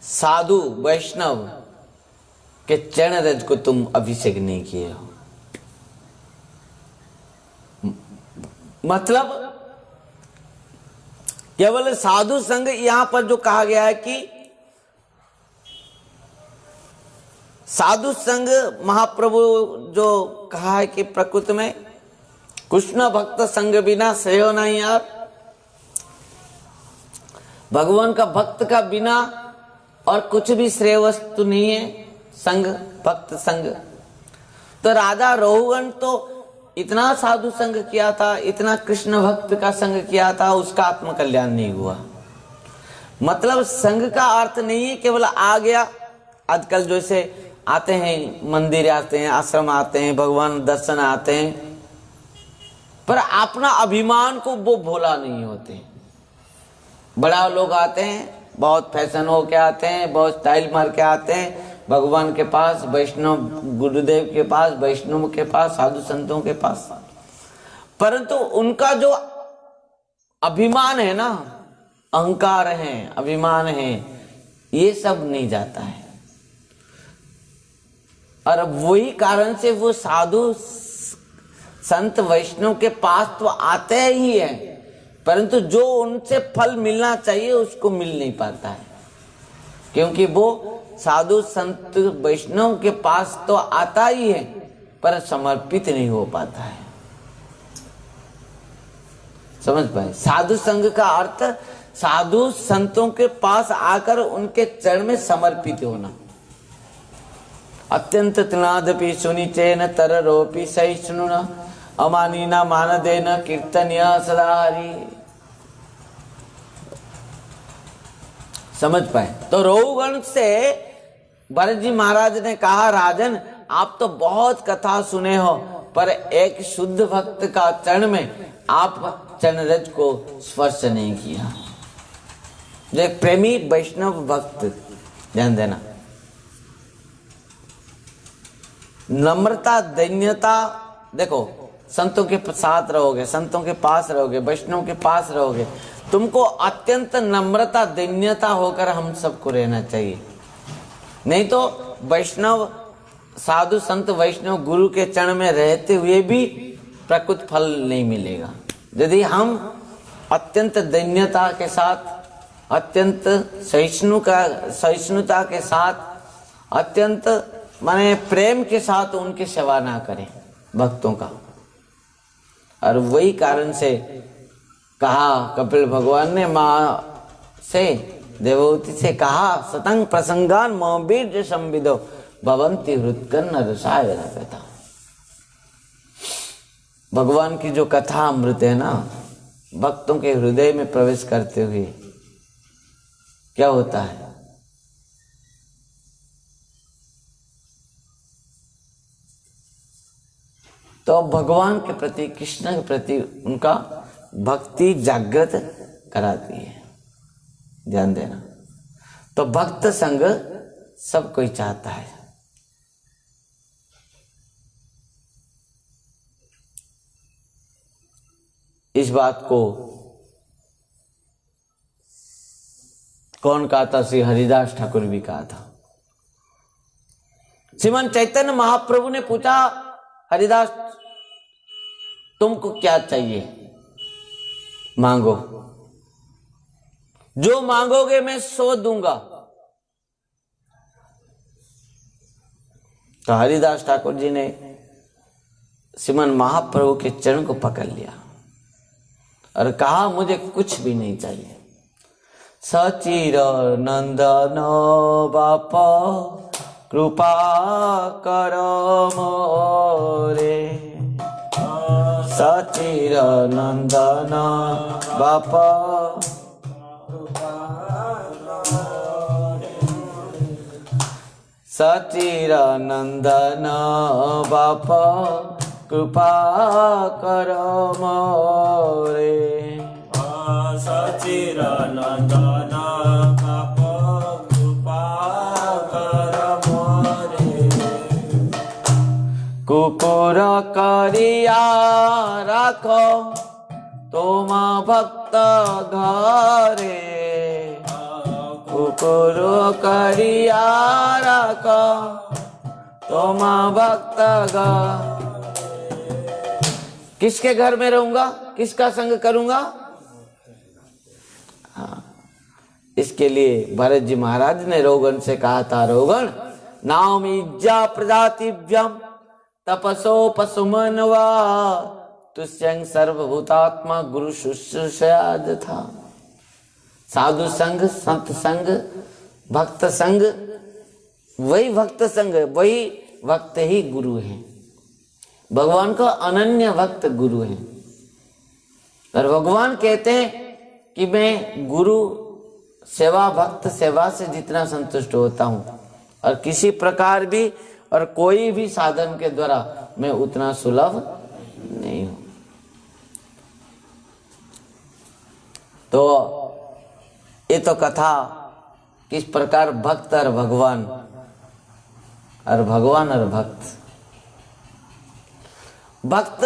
साधु वैष्णव के चरण रज को तुम अभिषेक नहीं किए हो। मतलब केवल साधु संग, यहां पर जो कहा गया है कि साधु संग, महाप्रभु जो कहा है कि प्रकृति में कृष्ण भक्त संग बिना श्रेय नहीं यार, भगवान का भक्त का बिना और कुछ भी श्रेय वस्तु नहीं है संग, भक्त संग। तो राजा रघुगण तो इतना साधु संग किया था, इतना कृष्ण भक्त का संग किया था, उसका आत्मकल्याण नहीं हुआ। मतलब संग का अर्थ नहीं है केवल आ गया, आजकल जैसे आते हैं, मंदिर आते हैं, आश्रम आते हैं, भगवान दर्शन आते हैं, पर अपना अभिमान को वो भूला नहीं होते। बड़ा लोग आते हैं, बहुत फैशन हो के आते हैं, बहुत स्टाइल मार के आते हैं भगवान के पास, वैष्णव गुरुदेव के पास, वैष्णव के पास, साधु संतों के पास, परंतु उनका जो अभिमान है ना, अहंकार है, अभिमान है, ये सब नहीं जाता है। और वही कारण से वो साधु संत वैष्णव के पास तो आते ही है, परंतु जो उनसे फल मिलना चाहिए उसको मिल नहीं पाता है, क्योंकि वो साधु संत वैष्णव के पास तो आता ही है पर समर्पित नहीं हो पाता है। समझ पाए? साधु संघ का अर्थ साधु संतों के पास आकर उनके चरण में समर्पित होना। अत्यंत तृणादपि सुनिचेन तररोपि सहिष्णुना अमानीना मानदेन कीर्तन्य सदा हरि। समझ पाए? तो रघुगण से भरत जी महाराज ने कहा, राजन आप तो बहुत कथा सुने हो, पर एक शुद्ध भक्त का चरण में आप चरण रज को स्पर्श नहीं किया। जो एक प्रेमी वैष्णव भक्त, ध्यान देना, नम्रता, दैन्यता, देखो संतों के साथ रहोगे, संतों के पास रहोगे, वैष्णव के पास रहोगे, तुमको अत्यंत नम्रता, दैन्यता होकर हम सबको रहना चाहिए। नहीं तो वैष्णव साधु संत वैष्णव गुरु के चरण में रहते हुए भी प्रकृत फल नहीं मिलेगा। यदि हम अत्यंत दैन्यता के साथ, अत्यंत सहिष्णुता के साथ, अत्यंत माने प्रेम के साथ उनकी सेवा ना करें भक्तों का। और वही कारण से कहा कपिल भगवान ने माँ से, देवहूति से कहा, सतंग प्रसंगान मोबीर संविदो भवंती हृत्कर्ण रसाय रसता। भगवान की जो कथा अमृत है ना, भक्तों के हृदय में प्रवेश करते हुए क्या होता है? तो भगवान के प्रति, कृष्ण के प्रति उनका भक्ति जागृत कराती है। ध्यान देना। तो भक्त संग सब कोई चाहता है। इस बात को कौन कहा था? श्री हरिदास ठाकुर भी कहा था। श्रीमान चैतन्य महाप्रभु ने पूछा, हरिदास तुमको क्या चाहिए? मांगो, जो मांगोगे मैं 100 दूंगा। तो हरिदास ठाकुर जी ने श्रीमान महाप्रभु के चरण को पकड़ लिया और कहा, मुझे कुछ भी नहीं चाहिए। सचिर नंदन बापा कृपा करो मोरे, सचिर नंदन बापा। सचिरानंदन बाप कृपा कर मोरे। सचिरानंदन बाप कृपा कर मोरे। कुकुर करिया राखो तुम भक्त घरे। कुकुर करिया राखो तुम भक्त घरे। किसके घर में रहूंगा, किसका संग करूंगा? हाँ, इसके लिए भरत जी महाराज ने रोगन से कहा था, रोगन नाम इज्जा प्रजातिभ्यम तपसो पशुमनवा तुष्यंग सर्वभूतात्मा गुरु शुश्रूषयाद था। साधु संग, संत संग, भक्त संग, वही भक्त संग, वही भक्त ही गुरु है। भगवान का अनन्य भक्त गुरु है। और भगवान कहते हैं कि मैं गुरु सेवा, भक्त सेवा से जितना संतुष्ट होता हूं और किसी प्रकार भी और कोई भी साधन के द्वारा मैं उतना सुलभ नहीं हूं। तो ये तो कथा किस प्रकार भक्त और भगवान और भगवान और भक्त। भक्त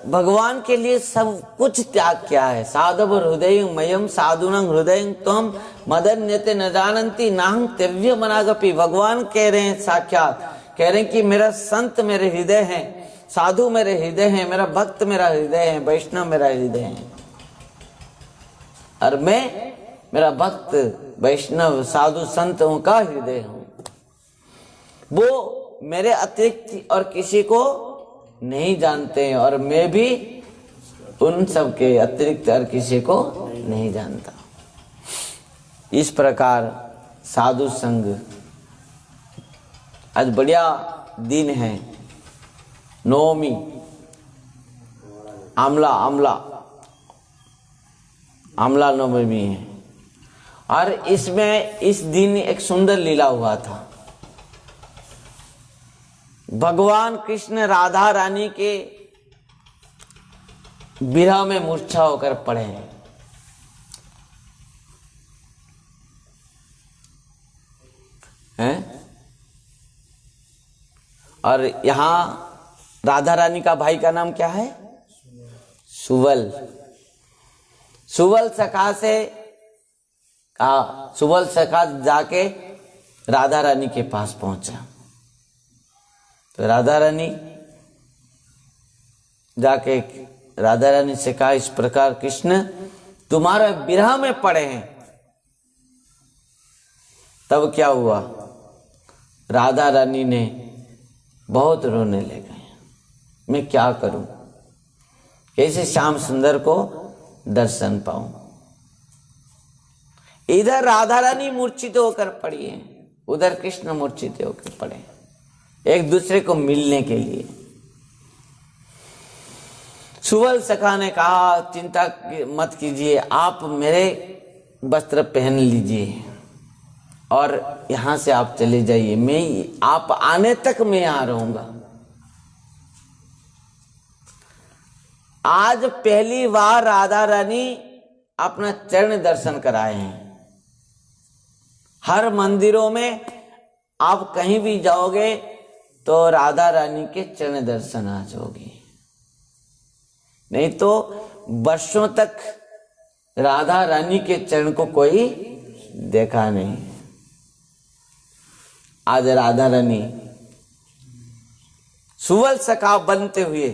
भगवान के लिए सब कुछ त्याग किया है। साधव हृदय मयम साधुनंग हृदय तम मदन्यते न जानंती नाहं तेव्य मनागपि। भगवान कह रहे हैं, साक्षात कह रहे हैं कि मेरा संत मेरे हृदय है, साधु मेरे हृदय है, मेरा भक्त मेरा हृदय है, वैष्णव मेरा हृदय है। और मैं मेरा भक्त वैष्णव साधु संतों का हृदय हूं। वो मेरे अतिरिक्त और किसी को नहीं जानते हैं और मैं भी उन सब के अतिरिक्त और किसी को नहीं जानता। इस प्रकार साधु संग। आज बढ़िया दिन है, नवमी, आमला आमला आमला नवमी है। और इसमें इस दिन एक सुंदर लीला हुआ था। भगवान कृष्ण राधा रानी के विरह में मूर्छा होकर पड़े हैं। और यहां राधा रानी का भाई का नाम क्या है? सुवल। सुवल सखा से कहा, सुवल सखा जाके राधा रानी के पास पहुंचा। तो राधा रानी जाके राधा रानी से कहा, इस प्रकार कृष्ण तुम्हारे विरह में पड़े हैं। तब क्या हुआ? राधा रानी ने बहुत रोने लगे, मैं क्या करूं, कैसे श्याम सुंदर को दर्शन पाऊं। इधर राधा रानी मूर्छित होकर पड़ी है, उधर कृष्ण मूर्छित होकर पड़े, एक दूसरे को मिलने के लिए। सुवल सखा ने कहा, चिंता मत कीजिए, आप मेरे वस्त्र पहन लीजिए और यहां से आप चले जाइए, मैं आप आने तक मैं यहां रहूंगा। आज पहली बार राधा रानी अपना चरण दर्शन कराए हैं। हर मंदिरों में आप कहीं भी जाओगे तो राधा रानी के चरण दर्शन आज होगी, नहीं तो वर्षों तक राधा रानी के चरण को कोई देखा नहीं। आज राधा रानी सुवल सखा बनते हुए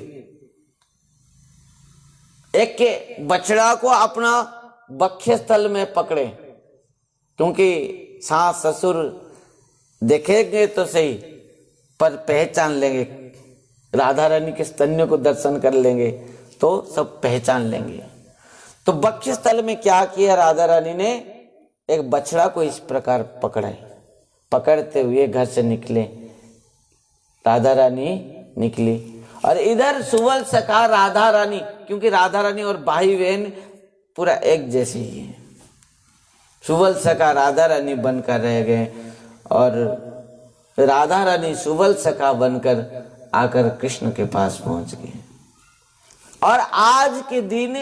एक के बछड़ा को अपना वक्ष स्थल में पकड़े, क्योंकि सास ससुर देखेंगे तो सही पर पहचान लेंगे, राधा रानी के स्तन्यों को दर्शन कर लेंगे तो सब पहचान लेंगे। तो वक्ष स्थल में क्या किया, राधा रानी ने एक बछड़ा को इस प्रकार पकड़े, पकड़ते हुए घर से निकले, राधा रानी निकली। और इधर सुवल सखा राधा रानी, क्योंकि राधा रानी और भाई बहन पूरा एक जैसे ही है, सुवल सखा राधा रानी बनकर रह गए। और राधा रानी सुबल सखा बनकर आकर कृष्ण के पास पहुंच गए। और आज के दिन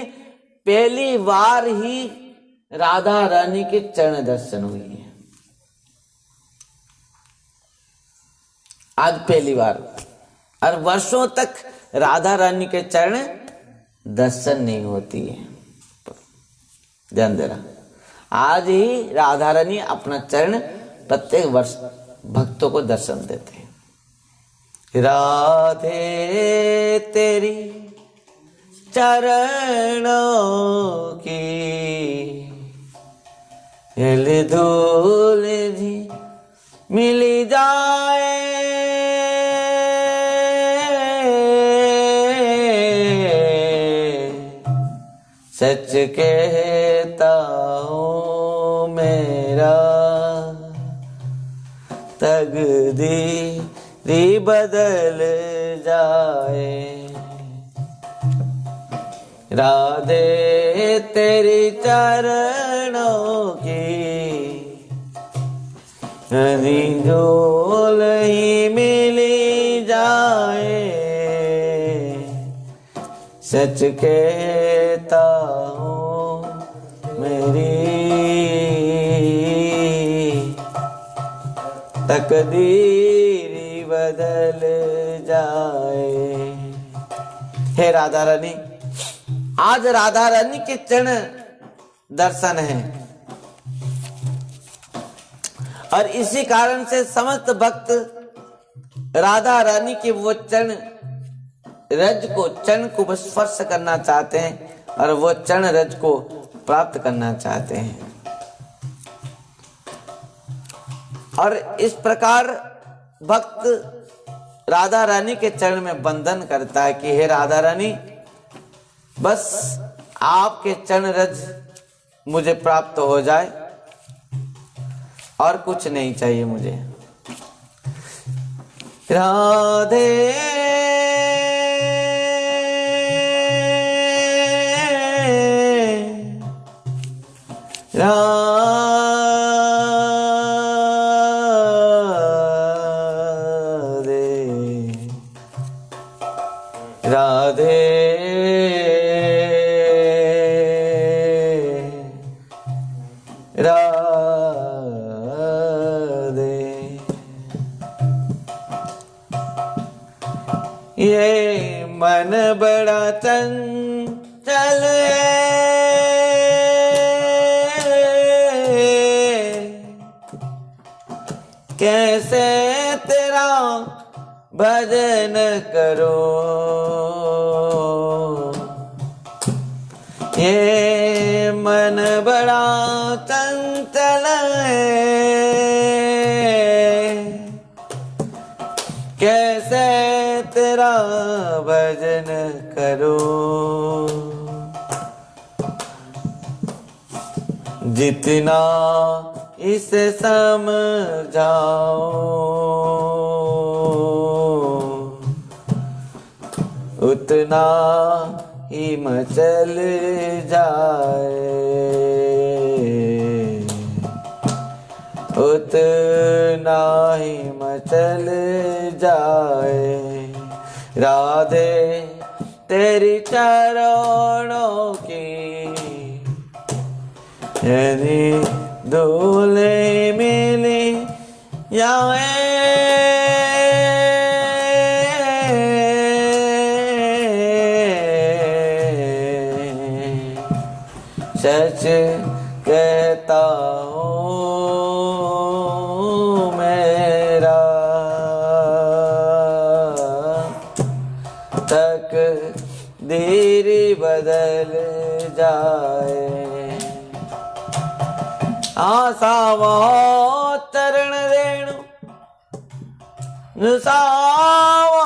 पहली बार ही राधा रानी के चरण दर्शन हुए हैं। आज पहली बार, और वर्षों तक राधा रानी के चरण दर्शन नहीं होती है। ध्यान देना, आज ही राधा रानी अपना चरण प्रत्येक वर्ष भक्तों को दर्शन देते हैं। राधे तेरी चरणों की हिल धूल जी मिल जाए, सच कहता हूँ मेरा तकदीर बदल जाए। राधे तेरी चरणों की झोल ही मिली जाए, सच कहता हूँ मेरी तकदीर बदल जाए। हे राधा रानी, आज राधा रानी के चरण दर्शन है, और इसी कारण से समस्त भक्त राधा रानी के वो चरण रज को चरण को स्पर्श करना चाहते हैं, और वो चरण रज को प्राप्त करना चाहते हैं। और इस प्रकार भक्त राधा रानी के चरण में बंधन करता है कि हे राधा रानी, बस आपके चरण रज मुझे प्राप्त हो जाए, और कुछ नहीं चाहिए मुझे। राधे राधे राधे, ये मन बड़ा चंचल है, कैसे तेरा भजन करो, ये मन बड़ा चंचल है, कैसे तेरा भजन करो। जितना इसे समझाओ उतना ही मचल जाए, उतना ही मचल जाए। राधे तेरी चरणों की यदि दूल्हे मिली जाए, सच कहता हूँ मेरा तकदीर बदल जाए। आसावो चरण रेणु नुसावांस्या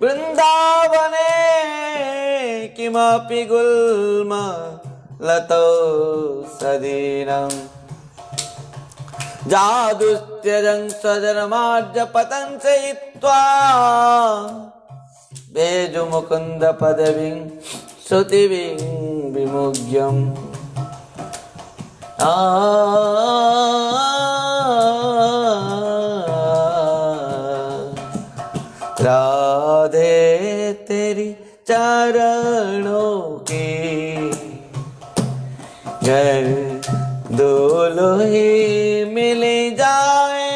वृंदावने किमपि गुल्म लतो सदीनम् जादुस्त्यजं स्वजनमार्ज पतन् सहित्वा भेजु मुकुन्द पदवीं श्रुतिविं विमुग्यम् राधे तेरी चरणों की घर दुल्ही मिल जाए,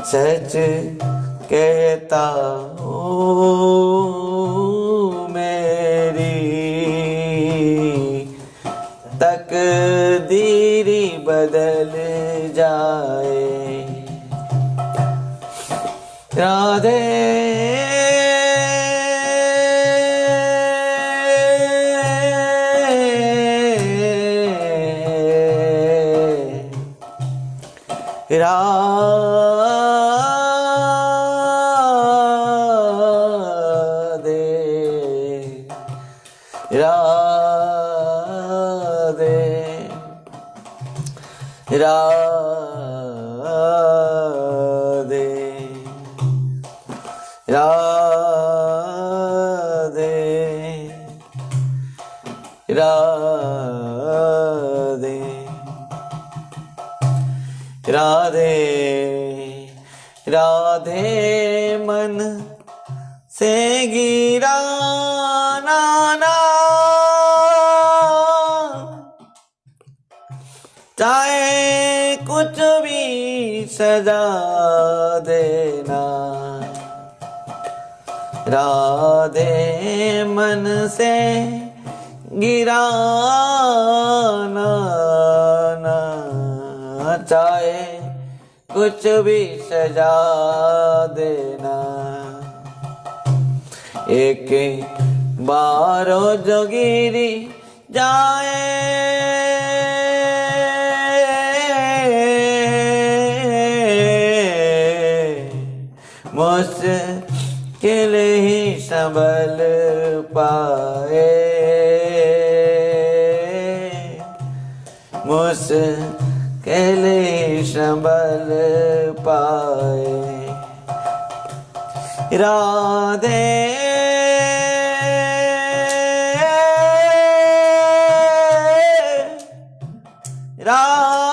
सच कहता हूँ मेरी तकदीरी बदल जाए। राधे राधे राधे राधे राधे राधे राधे मन से गिरा नाना, चाहे कुछ भी सजा देना। राधे मन से गिराना ना, चाहे कुछ भी सजा देना। एक बारो जो गिरी जाए, मुश्किल ही संभल पाए, मुश्किल ही संभल पाए। राधे राधे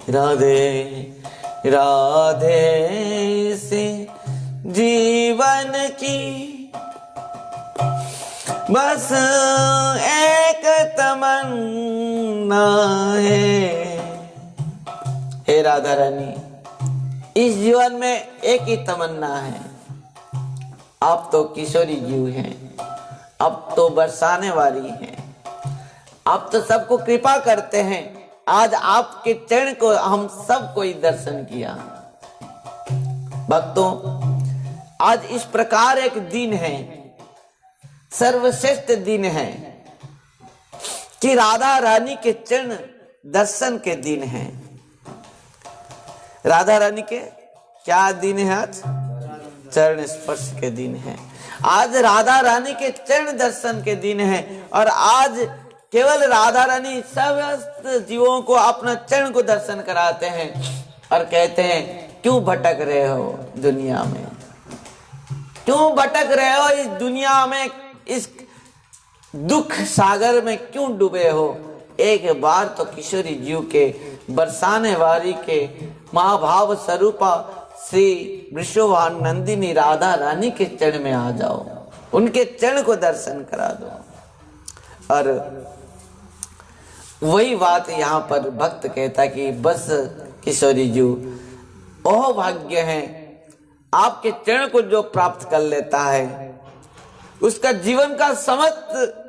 राधे राधे से जीवन की बस एक तमन्ना है। हे राधा रानी, इस जीवन में एक ही तमन्ना है। आप तो किशोरी जीव हैं, अब तो बरसाने वाली हैं, आप तो सबको कृपा करते हैं। आज आपके चरण को हम सब कोई दर्शन किया। भक्तों, आज इस प्रकार एक दिन है, सर्वश्रेष्ठ दिन है कि राधा रानी के चरण दर्शन के दिन है। राधा रानी के क्या दिन है? आज चरण स्पर्श के दिन है। आज राधा रानी के चरण दर्शन के दिन है। और आज केवल राधा रानी समस्त जीवों को अपना चरण को दर्शन कराते हैं और कहते हैं, क्यों भटक रहे हो दुनिया में, क्यों भटक रहे हो इस दुनिया में, इस दुख सागर में क्यों डूबे हो। एक बार तो किशोरी जीव के बरसाने वाली के महाभाव स्वरूपा श्री वृषभान नंदिनी राधा रानी के चरण में आ जाओ, उनके चरण को दर्शन करा दो। और वही बात यहाँ पर भक्त कहता कि बस किशोरी जी, ओह भाग्य है, आपके चरण को जो प्राप्त कर लेता है उसका जीवन का समस्त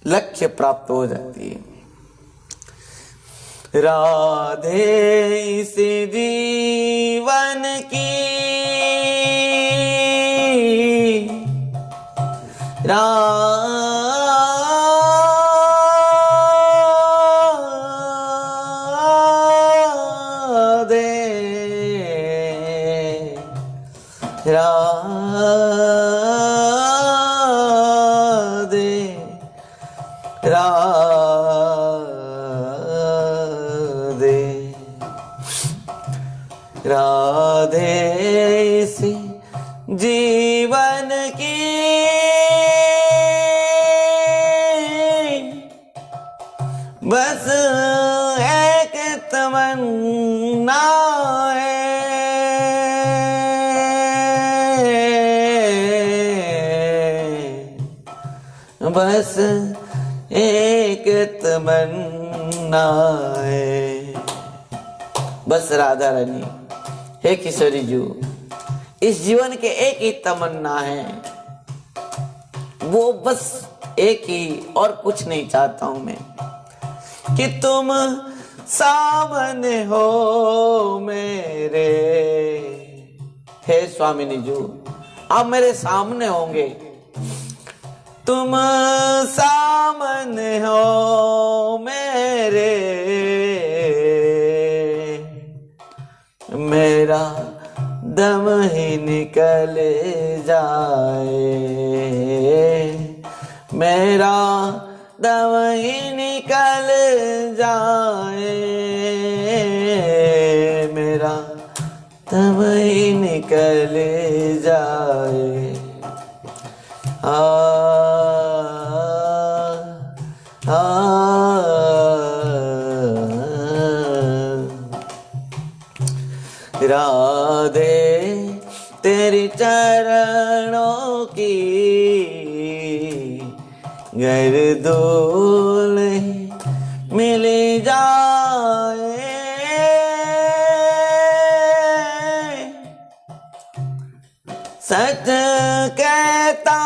लक्ष्य प्राप्त हो जाती है। राधे इस जीवन की राधे राधे राधे इसी जीवन की बस एक तमन्ना है, बस एक तमन्ना है। बस राधा रानी, हे किशोरी जी, इस जीवन के एक ही तमन्ना है, वो बस एक ही, और कुछ नहीं चाहता हूं मैं, कि तुम सामने हो मेरे। हे स्वामिनी जी, आप मेरे सामने होंगे, तुम सामने हो मेरे, मेरा दम ही निकल जाए, मेरा दम ही निकल जाए, मेरा दम ही निकल जाए। राधे तेरी चरणों की गर धूल मिल जाए, सच कहता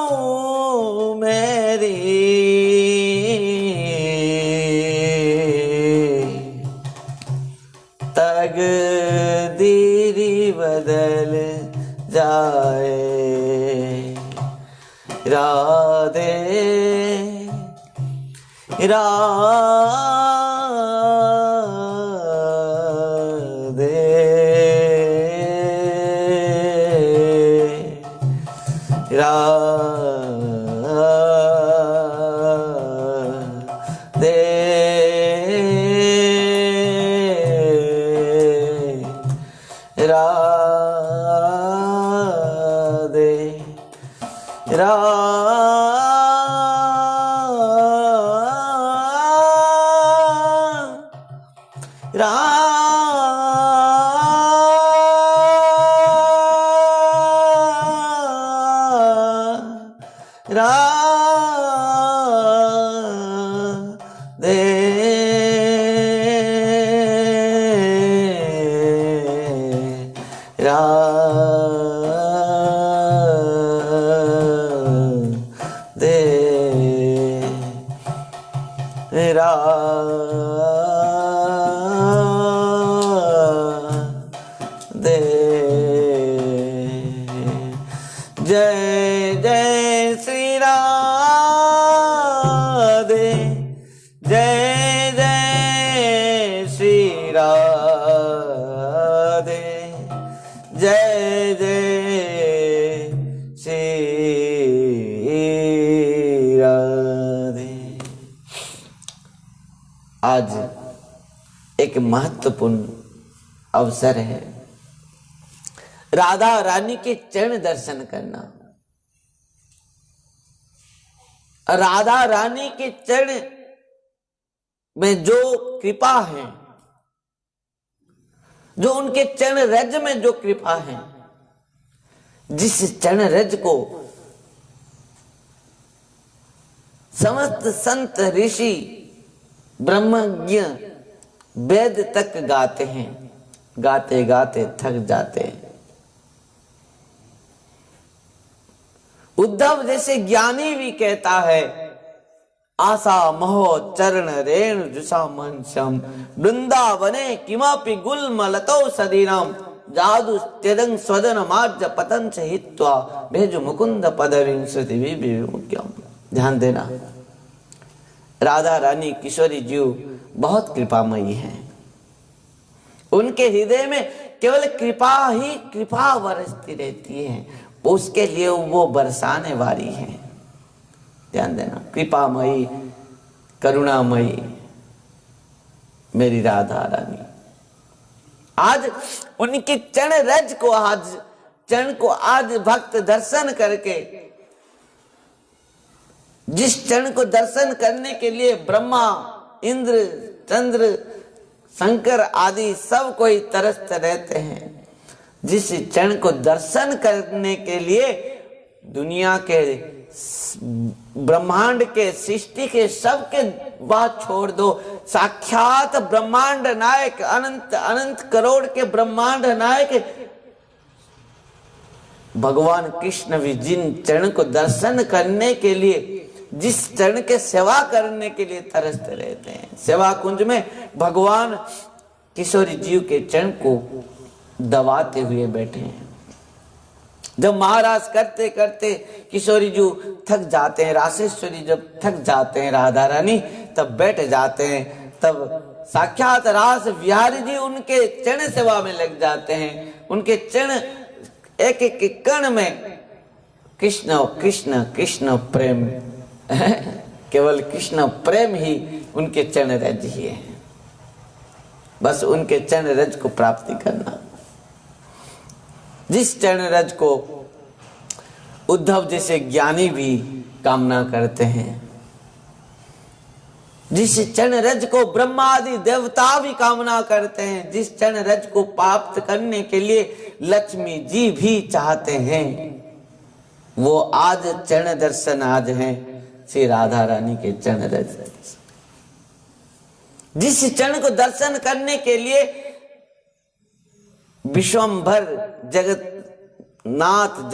हूँ मेरी तकदीरी बदल जाए। राधे राधे राधे राधे जय जय श्री राधे, जय जय श्री राधे, जय जय श्री राधे। आज एक महत्वपूर्ण अवसर है, राधा रानी के चरण दर्शन करना। राधा रानी के चरण में जो कृपा है, जो उनके चरण रज में जो कृपा है, जिस चरण रज को समस्त संत ऋषि ब्रह्मज्ञ वेद तक गाते हैं, गाते गाते थक जाते हैं। उद्धव जैसे ज्ञानी भी कहता है, आशा मोह चरण रेणु जुषा मन श्याम, वृंदावने किमपि गुल्मलतो सदीनाम, जादु त्यदं स्वदन मार्ज पतन से हित्वा भेजु मुकुंद पदविंसति विमुख्यम। ध्यान देना, राधा रानी किशोरी जी बहुत कृपामयी हैं। उनके हृदय में केवल कृपा ही कृपा बरसती रहती है, उसके लिए वो बरसाने वाली है। ध्यान देना, कृपामयी करुणामयी मेरी राधा रानी। आज उनके चरण रज को, आज चरण को आज भक्त दर्शन करके, जिस चरण को दर्शन करने के लिए ब्रह्मा, इंद्र, चंद्र, शंकर आदि सब कोई तरसते रहते हैं, जिस चरण को दर्शन करने के लिए दुनिया के, ब्रह्मांड के, सृष्टि के सबके बात छोड़ दो, साक्षात ब्रह्मांड नायक, अनंत अनंत करोड़ के ब्रह्मांड नायक भगवान कृष्ण भी जिन चरण को दर्शन करने के लिए, जिस चरण के सेवा करने के लिए तरसते रहते हैं, सेवा कुंज में भगवान किशोरी जीव के चरण को दबाते हुए बैठे हैं। जब महाराज करते करते किशोरी जी थक जाते हैं, रासेश्वरी जब थक जाते हैं राधा रानी, तब बैठ जाते हैं, तब साक्षात रास बिहारी जी उनके चरण सेवा में लग जाते हैं। उनके चरण एक एक कण में कृष्ण कृष्ण कृष्ण प्रेम केवल कृष्ण प्रेम ही उनके चरण रज ही है। बस उनके चरण रज को प्राप्ति करना। जिस चरण रज को उद्धव जैसे ज्ञानी भी कामना करते हैं, जिस चरण रज को ब्रह्मा आदि देवता भी कामना करते हैं, जिस चरण रज को प्राप्त करने के लिए लक्ष्मी जी भी चाहते हैं, वो आज चरण दर्शन आज हैं श्री राधा रानी के चरण रज। जिस चरण को दर्शन करने के लिए विश्वंभर जगन्नाथ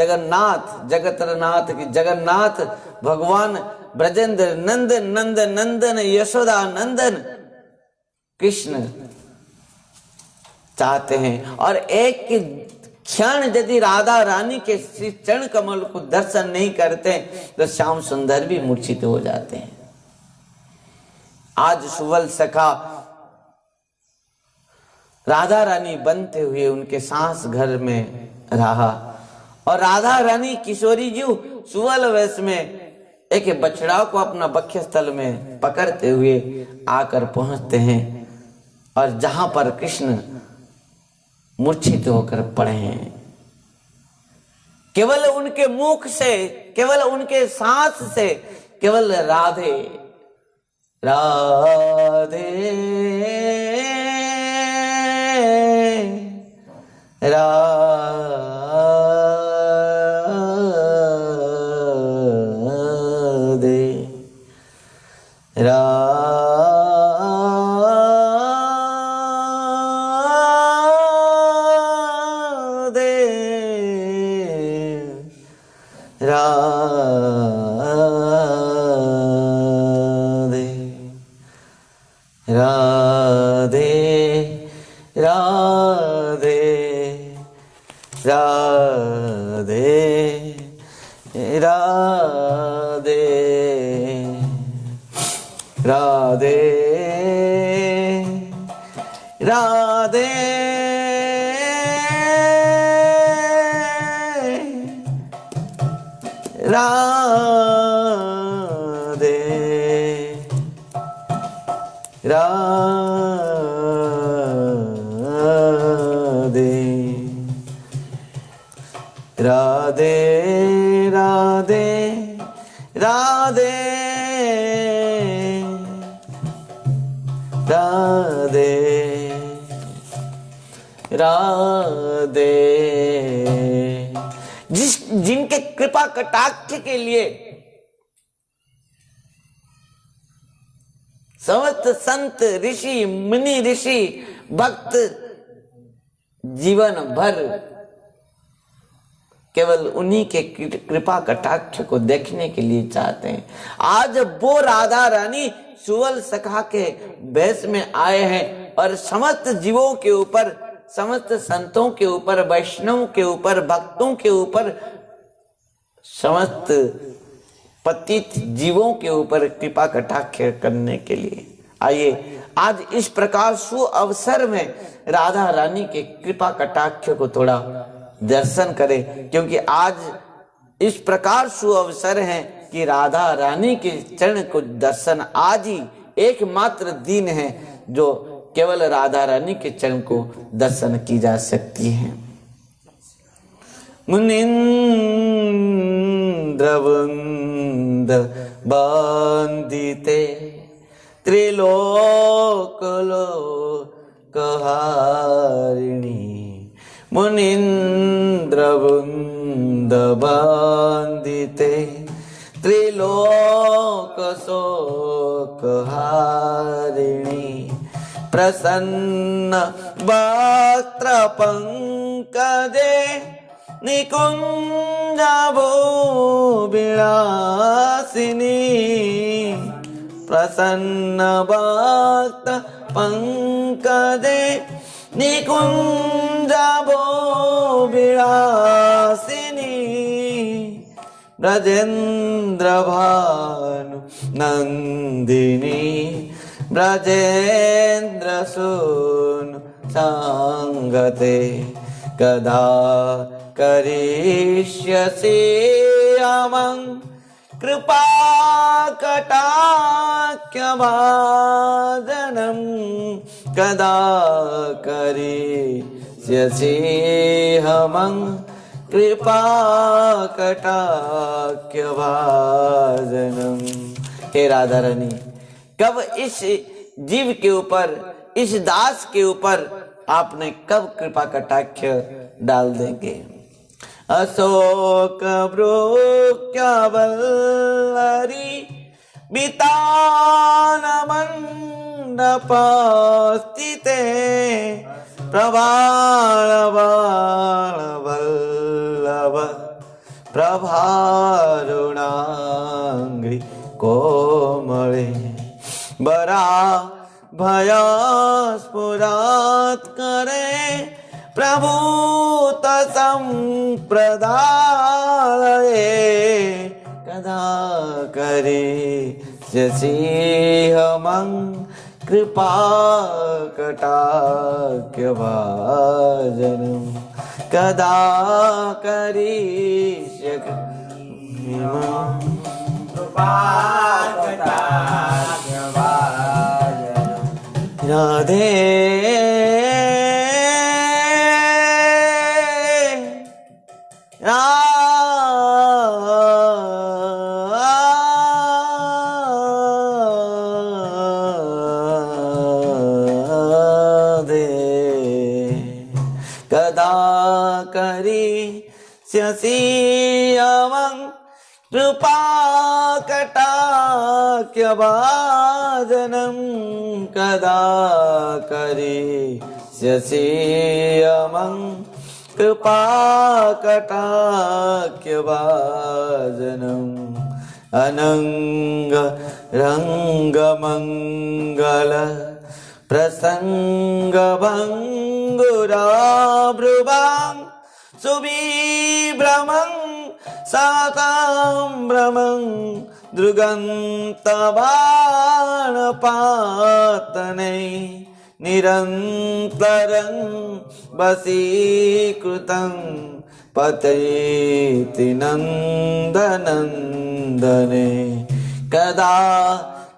जगतनाथ की जगन्नाथ भगवान ब्रजेंद्र नंदन नंदन नंदन यशोदा नंदन कृष्ण चाहते हैं। और एक क्षण यदि राधा रानी के श्री चरण कमल को दर्शन नहीं करते तो श्याम सुंदर भी मूर्छित हो जाते हैं। आज सुवल सखा राधा रानी बनते हुए उनके सांस घर में रहा, और राधा रानी किशोरी जी सुवल वेश में एक बछड़ा को अपना बख्य स्थल में पकड़ते हुए आकर पहुंचते हैं, और जहां पर कृष्ण मूर्छित होकर पड़े हैं, केवल उनके मुख से, केवल उनके सांस से, केवल राधे राधे राधे राधे राधे राधे राधे राधे राधे राधे राधे राधे राधे राधे राधे। जिनके कृपा कटाक्ष के लिए समस्त संत ऋषि मुनि ऋषि भक्त जीवन भर केवल उन्हीं के कृपा कटाक्ष को देखने के लिए चाहते हैं। आज वो राधा रानी सुवल सखा के वेश में आए हैं और समस्त जीवों के ऊपर, समस्त संतों के ऊपर, वैष्णव के ऊपर, भक्तों के ऊपर, समस्त पतित जीवों के ऊपर कृपा कटाक्ष करने के लिए। आइए आज इस प्रकार सु अवसर में राधा रानी के कृपा कटाक्ष को थोड़ा दर्शन करें, क्योंकि आज इस प्रकार सु अवसर है कि राधा रानी के चरण को दर्शन आज ही एकमात्र दिन है जो केवल राधा रानी के चरण को दर्शन की जा सकती है। मुनीन्द्रवृंद वंदिते त्रिलोकलोकहारिणी, मुनीन्द्रवृंद वंदिते त्रिलोकशोकहारिणी, प्रसन्न वक्त्र पंकजे निकुंजभो विलासिनी, प्रसन्न वक्त्र पंकजे निकुंजभो विलासिनी, ब्रजेन्द्र भानु नंदिनी, ब्रजेन्द्र सूनु संगते, कदा करिष्यसि अमं कृपा कटाक्षभाजनं, कदा करिष्यसि अमं कृपा कटाक्षभाजनं। हे राधा रानी, कब इस जीव के ऊपर, इस दास के ऊपर आपने कब कृपा कटाक्ष डाल देंगे। अशोक वृक्षवल्लरी बितान मंडपस्थिते, प्रभावल्लभ प्रभारुणांग्रि कोमले, बरा भयस्फुरत् करे प्रभूत संप्रदाये, कदा करिष्यसि अमं कृपा कटाक्षभाजनं, कदा करिष्यसि अमं कृपा कटाक्षभाजनं। राधे कदा करिष्यसि अमं कृपा कटाक्षभाजनं, कदा करिष्यसि अमं कृपा कटाक्षभाजनं। अनंग रंग मंगल प्रसंग भंगुरा ब्रुवां, सुविभ्रमं साताम्रमं दृगन्तबाणपातने, निरन्तरं वशीकृतं पतयेति नन्दनन्दने, कदा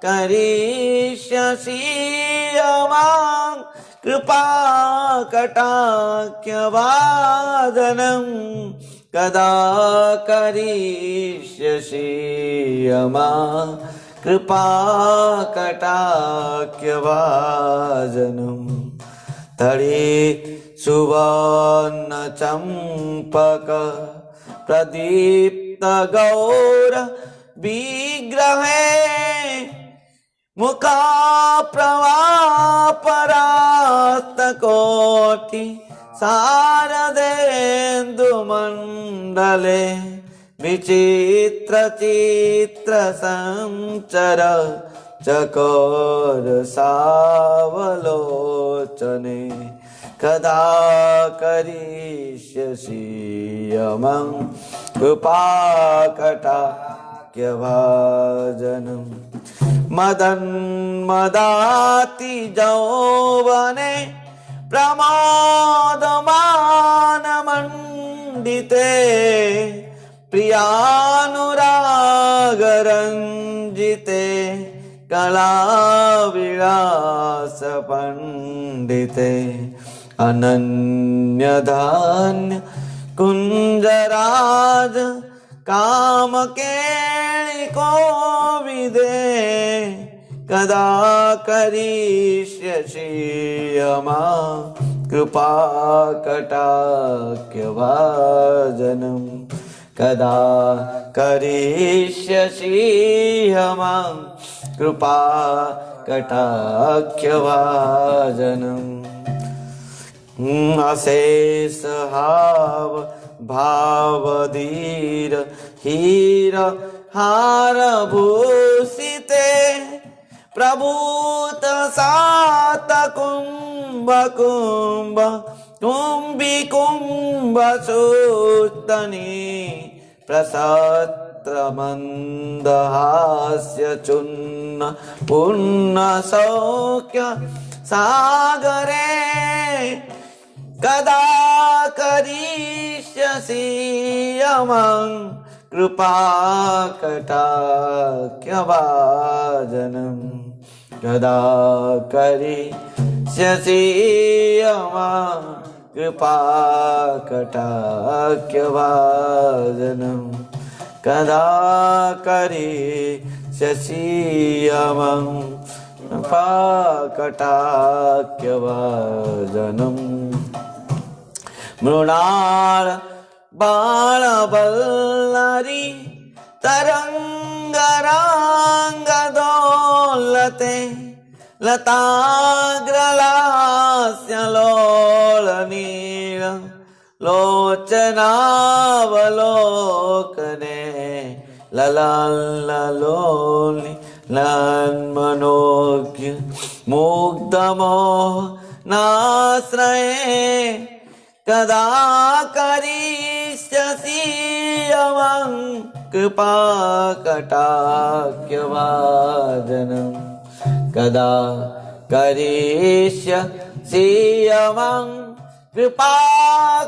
करिष्यसि अमं कृपा कटाक्षभाजनं, कदा करिष्यसि अमं कृपा कटाक्षभाजनं। तड़े सुवर्ण चंपक प्रदीप्त गौर विग्रहे, मुखा प्रवापरास्त कोटि शारदेन्दुमण्डले, विचित्र चित्र संचर चकोर सावलोचने, कदा करिष्यसि अमं कृपा कटाक्षभाजनं। मदन मदाति यौवने प्रमोदमान मंडिते प्रियानुराग रंजिते कला विलास पंडिते अनन्य धान्य कुंजराज काम केळि कोविदे कदा करिष्यसि मां कृपा कटाक्षभाजनं कदा करिष्यसि मां कृपा कटाक्षभाजनम् अशेष हाव भावधीर हीर हार भूषिते प्रभूत सात कुंभ कुंभ कुंभी कुंभ सूतनी प्रसत्र मंदहास्य चुन्न पुण्य सौख्य सागरे कदा करिष्यसि मां कृपा कटाक्षभाजनं कदा करिष्यसि मां कृपा कटाक्षभाजनं कदा करिष्यसि मां कृपा कटाक्षभाजनम् मृणाल बाण बल्लरी तरंगरांग दोलते लताग्रलास्य लोल नील लोचनावलोकने ललालोली लन्मनोज्ञ मुग्धमोह नाश्रये कदा करिष्यसि मां कृपा कटाक्षभाजनं कदा करिष्यसि मां कृपा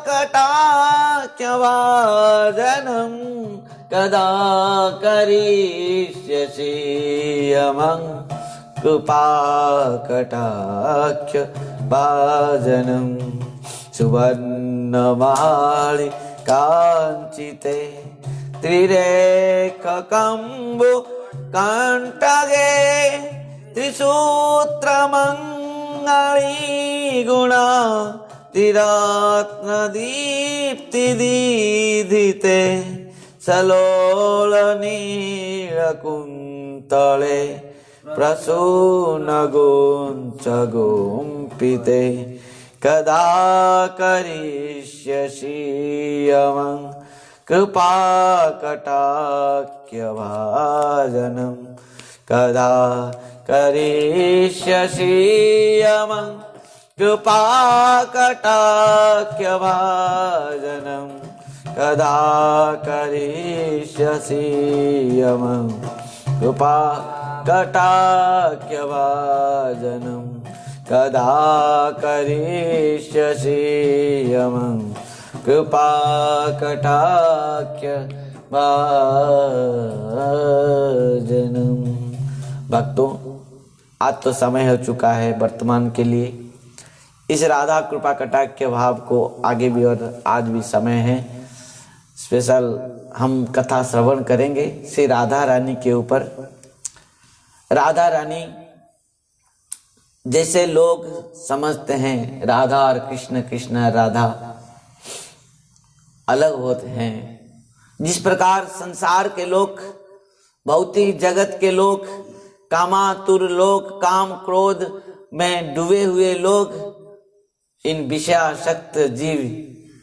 कटाक्षभाजनं कदा करिष्यसि मां कृपा कटाक्षभाजनं सुवर्णमाली कांचिते त्रिरेखकम्बु कंठगे त्रिसूत्रमंगली गुणा त्रिरत्नदीप्तिदीधिते सलोलनीलकुन्तले प्रसूनगुंचगुंपिते कदा करिष्यसि मां कृपा कटाक्षभाजनं कदा करिष्यसि मां कृपा कटाक्षभाजनं कदा करिष्यसि मां कृपा कटाक्षभाजनं कदा करिष्यसि मां कृपा कटाक्षभाजनं। भक्तों, आज तो समय हो चुका है वर्तमान के लिए इस राधा कृपा कटाक्ष भाव को आगे भी और आज भी समय है। स्पेशल हम कथा श्रवण करेंगे श्री राधा रानी के ऊपर। राधा रानी जैसे लोग समझते हैं राधा और कृष्ण, कृष्ण और राधा अलग होते हैं, जिस प्रकार संसार के लोग, भौतिक जगत के लोग, कामातुर लोग, काम क्रोध में डूबे हुए लोग, इन विषयासक्त जीव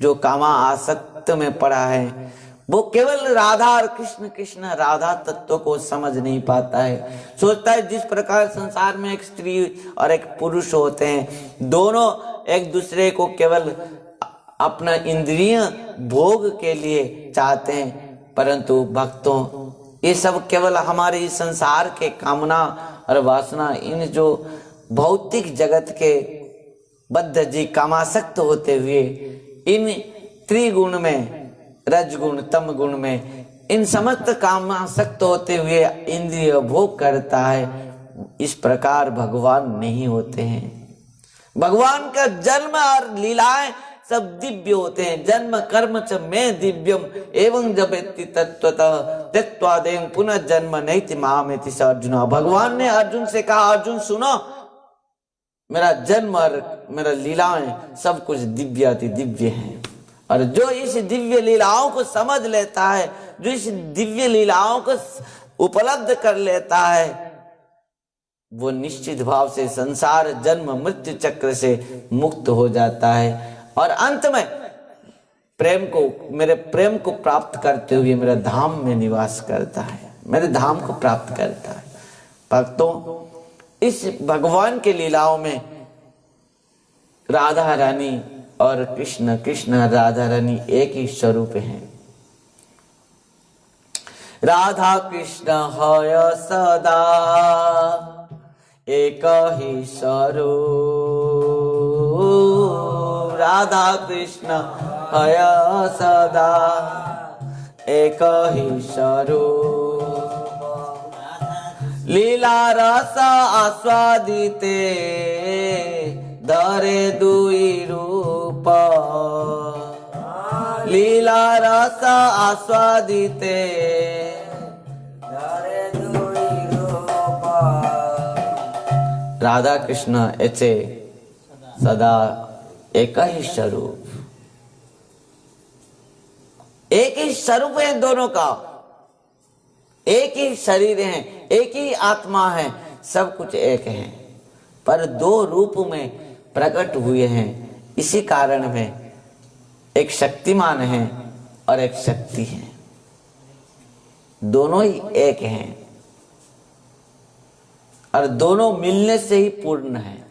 जो कामा आसक्त में पड़ा है, वो केवल राधा और कृष्ण, कृष्ण राधा तत्व को समझ नहीं पाता है। सोचता है जिस प्रकार संसार में एक स्त्री और एक पुरुष होते हैं, दोनों एक दूसरे को केवल अपना इंद्रिय भोग के लिए चाहते हैं, परंतु भक्तों ये सब केवल हमारे इस संसार के कामना और वासना, इन जो भौतिक जगत के बद्ध जी कामासक्त होते हुए इन त्रिगुण में, रजगुण तम गुण में, इन समस्त कामासक्त होते हुए इंद्रिय भोग करता है। इस प्रकार भगवान नहीं होते हैं। भगवान का जन्म और लीलाएं सब दिव्य होते हैं। जन्म कर्म च में दिव्यम एवं जपेति तत्वतः त्यक्त्वादेव पुनः जन्म नैति मामेति स अर्जुन। भगवान ने अर्जुन से कहा, अर्जुन सुनो, मेरा जन्म और मेरा लीलाएं सब कुछ दिव्य अति दिव्य हैं। और जो इस दिव्य लीलाओं को समझ लेता है, जो इस दिव्य लीलाओं को उपलब्ध कर लेता है, वो निश्चित भाव से संसार जन्म मृत्यु चक्र से मुक्त हो जाता है और अंत में प्रेम को, मेरे प्रेम को प्राप्त करते हुए मेरे धाम में निवास करता है, मेरे धाम को प्राप्त करता है। भक्तों, इस भगवान के लीलाओं में राधा रानी और कृष्ण, कृष्ण राधा रानी एक ही स्वरूप हैं। राधा कृष्ण है सदा एक ही स्वरूप, राधा कृष्ण है सदा एक ही स्वरूप। लीला रस आस्वादिते धरे दुई रूप, लीला रस आस्वादिते धरे दुई रूप। राधा कृष्ण ऐसे सदा एक ही स्वरूप, एक ही स्वरूप है दोनों का, एक ही शरीर है, एक ही आत्मा है, सब कुछ एक है, पर दो रूप में प्रकट हुए हैं। इसी कारण में एक शक्तिमान है और एक शक्ति है, दोनों ही एक हैं और दोनों मिलने से ही पूर्ण है।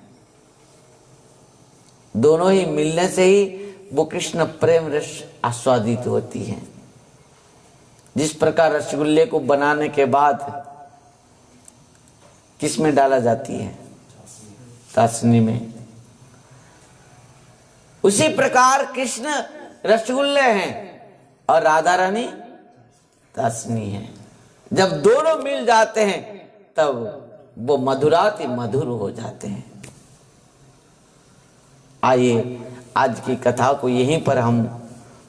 दोनों ही मिलने से ही वो कृष्ण प्रेम रस आस्वादित होती है। जिस प्रकार रसगुल्ले को बनाने के बाद किस में डाला जाती है? चाशनी में। उसी प्रकार कृष्ण रसगुल्ले हैं और राधा रानी चाशनी है। जब दोनों मिल जाते हैं तब वो मधुराति मधुर हो जाते हैं। आइए आज की कथा को यहीं पर हम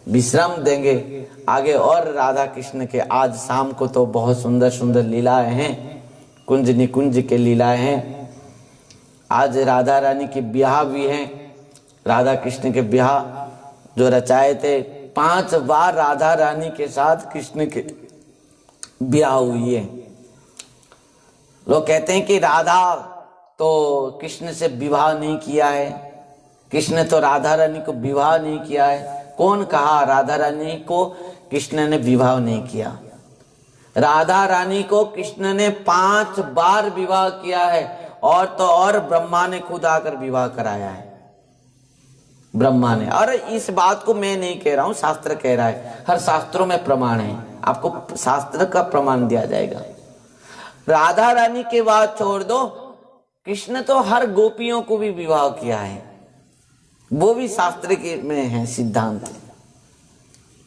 विश्राम देंगे। आगे और राधा कृष्ण के आज शाम को तो बहुत सुंदर सुंदर लीलाएं हैं, कुंज निकुंज के लीलाएं हैं। आज राधा रानी के ब्याह भी हैं। राधा कृष्ण के ब्याह जो रचाए थे, 5 बार राधा रानी के साथ कृष्ण के ब्याह हुई है। लोग कहते हैं कि राधा तो कृष्ण से विवाह नहीं किया है, कृष्ण तो राधा रानी को विवाह नहीं किया है। कौन कहा राधा रानी को कृष्ण ने विवाह नहीं किया? राधा रानी को कृष्ण ने 5 बार विवाह किया है, और तो और ब्रह्मा ने खुद आकर विवाह कराया है। ब्रह्मा ने, और इस बात को मैं नहीं कह रहा हूं, शास्त्र कह रहा है। हर शास्त्रों में प्रमाण है, आपको शास्त्र का प्रमाण दिया जाएगा। राधा रानी के बाद छोड़ दो, कृष्ण तो हर गोपियों को भी विवाह किया है, वो भी शास्त्र के में है, सिद्धांत है।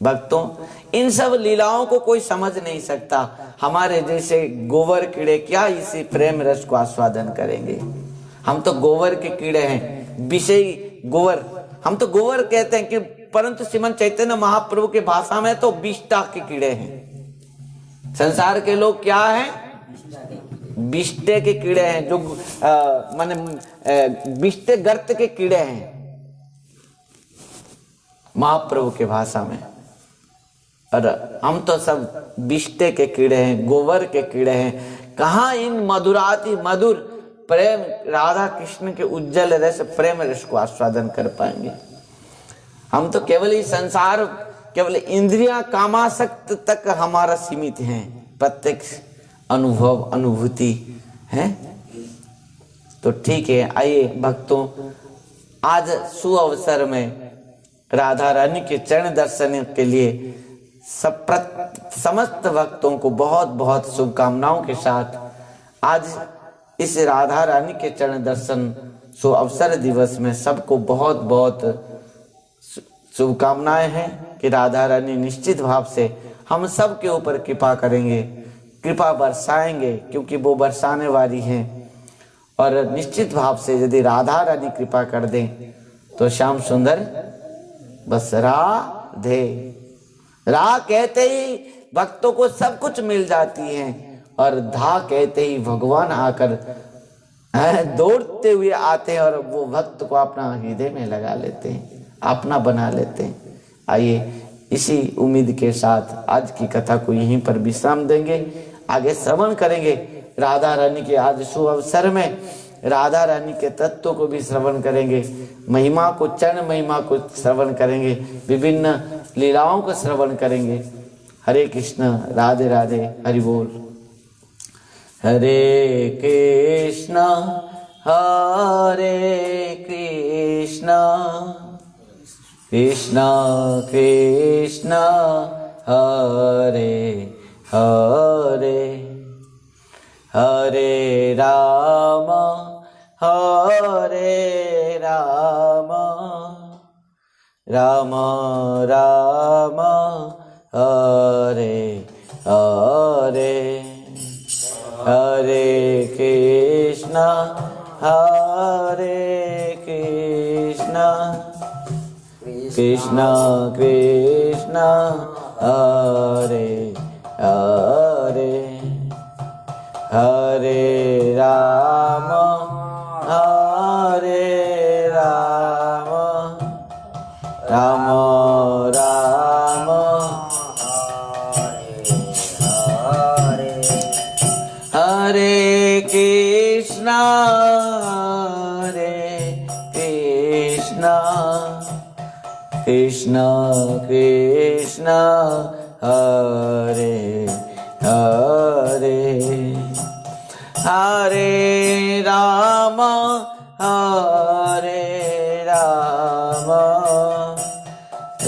भक्तों, इन सब लीलाओं को कोई समझ नहीं सकता। हमारे जैसे गोबर कीड़े क्या इसी प्रेम रस को आस्वादन करेंगे? हम तो गोबर के कीड़े हैं, विषयी गोबर। हम तो गोबर कहते हैं कि, परंतु श्रीमन चैतन्य महाप्रभु के भाषा में तो विष्टा के कीड़े हैं। संसार के लोग क्या हैं? विष्टे के कीड़े हैं, जो माने विष्टे गर्त के कीड़े हैं महाप्रभु के भाषा में। और हम तो सब विष्टे के कीड़े हैं, गोबर के कीड़े हैं। कहाँ इन मधुराति मधुर प्रेम राधा कृष्ण के उज्जवल रस प्रेम रस को आस्वादन कर पाएंगे? हम तो केवल ही संसार, केवल इंद्रियां कामासक्त तक हमारा सीमित है। प्रत्यक्ष अनुभव अनुभूति है तो ठीक है। आइए भक्तों, आज सुअवसर में राधा रानी के चरण दर्शन के लिए समस्त भक्तों को बहुत बहुत शुभकामनाओं के साथ आज इस राधा रानी के चरण दर्शन सो अवसर दिवस में सबको बहुत बहुत शुभकामनाएं हैं कि राधा रानी निश्चित भाव से हम सब के ऊपर कृपा करेंगे, कृपा बरसाएंगे, क्योंकि वो बरसाने वाली हैं। और निश्चित भाव से यदि राधा रानी कृपा कर दें तो श्याम सुंदर बस राधे रा कहते ही भक्तों को सब कुछ मिल जाती है, और धा कहते ही भगवान आकर दौड़ते हुए आते हैं और वो भक्त को अपना हृदय में लगा लेते हैं, अपना बना लेते हैं। आइए इसी उम्मीद के साथ आज की कथा को यहीं पर विश्राम देंगे, आगे श्रवण करेंगे राधा रानी के आज शुभ अवसर में राधा रानी के तत्व को भी श्रवण करेंगे, महिमा को, चरण महिमा को श्रवण करेंगे, विभिन्न लीलाओं को श्रवण करेंगे। हरे कृष्ण, राधे राधे, हरि बोल। हरे कृष्ण हरे कृष्ण कृष्ण कृष्ण हरे हरे हरे राम हरे राम राम राम हरे हरे हरे कृष्ण हरे कृष्ण कृष्ण कृष्ण हरे हरे हरे राम हरे राम राम राम हरे हरे कृष्ण कृष्ण कृष्ण हरे हरे हरे राम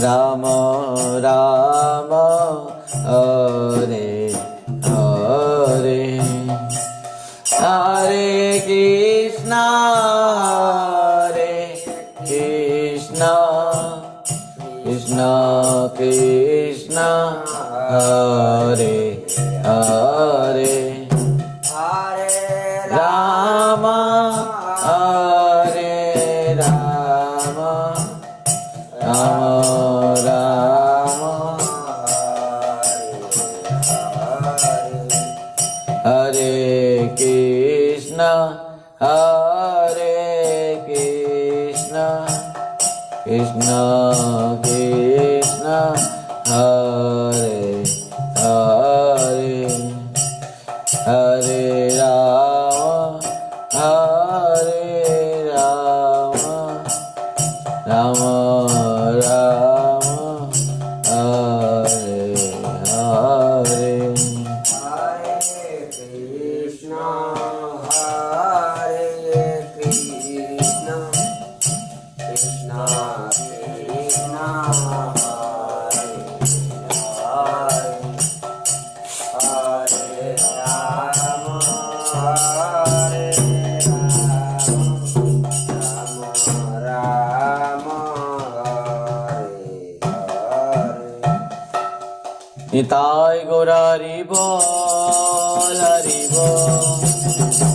राम राम हरे हरे हरे कृष्ण कृष्ण कृष्ण हरे हरे राम हरे राम राम राम हरे कृष्ण कृष्ण कृष्ण हरे हरे हरे राम राम राम हरे हरे निताय गौर हरि बोल हरि बोल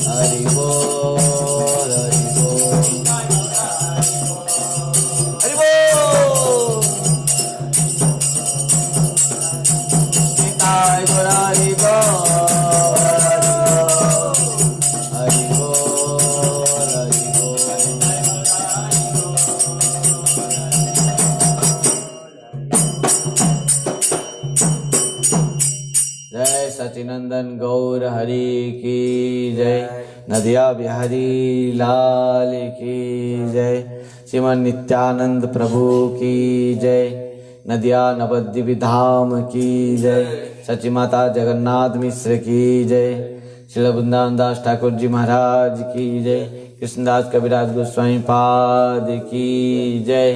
हरि बोल हरि बोल हरि बोल। निताय गौर हरि बोल हरि बोल हरि बोल। जय सचिनंदन गौर हरि की जय, नदिया बिहारी लाल की जय, श्रीमन नित्यानंद प्रभु की जय, नदिया नवद्वीप धाम की जय, सची माता जगन्नाथ मिश्र की जय, श्री वृंदावन दास ठाकुर जी महाराज की जय, कृष्णदास कविराज गोस्वामी पाद की जय।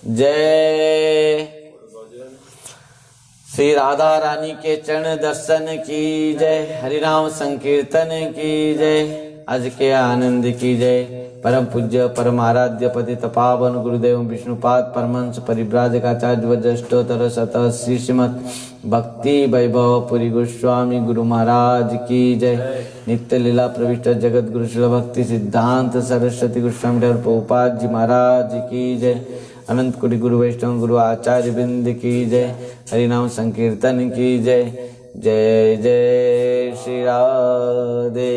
जय श्री राधा रानी के चरण दर्शन की जय, हरिनाम संकीर्तन की जय, आज के आनंद की जय। परम पूज्य परम आराध्य पतित पावन गुरुदेव विष्णुपाद परमहंस परिव्राजकाचार्य वज्रष्टोत्तर शत श्री श्रीमद भक्ति वैभव पुरी गोस्वामी गुरु महाराज की जय। नित्य लीला प्रविष्ट जगत गुरु शिल भक्ति सिद्धांत सरस्वती गोस्वामी ठाकुर प्रभुपाद जी महाराज की जय। अनंत कोटि गुरु वैष्णव गुरु आचार्य बिंद की जय, हरिनाम संकीर्तन की जय। जय जय श्री राधेश्याम।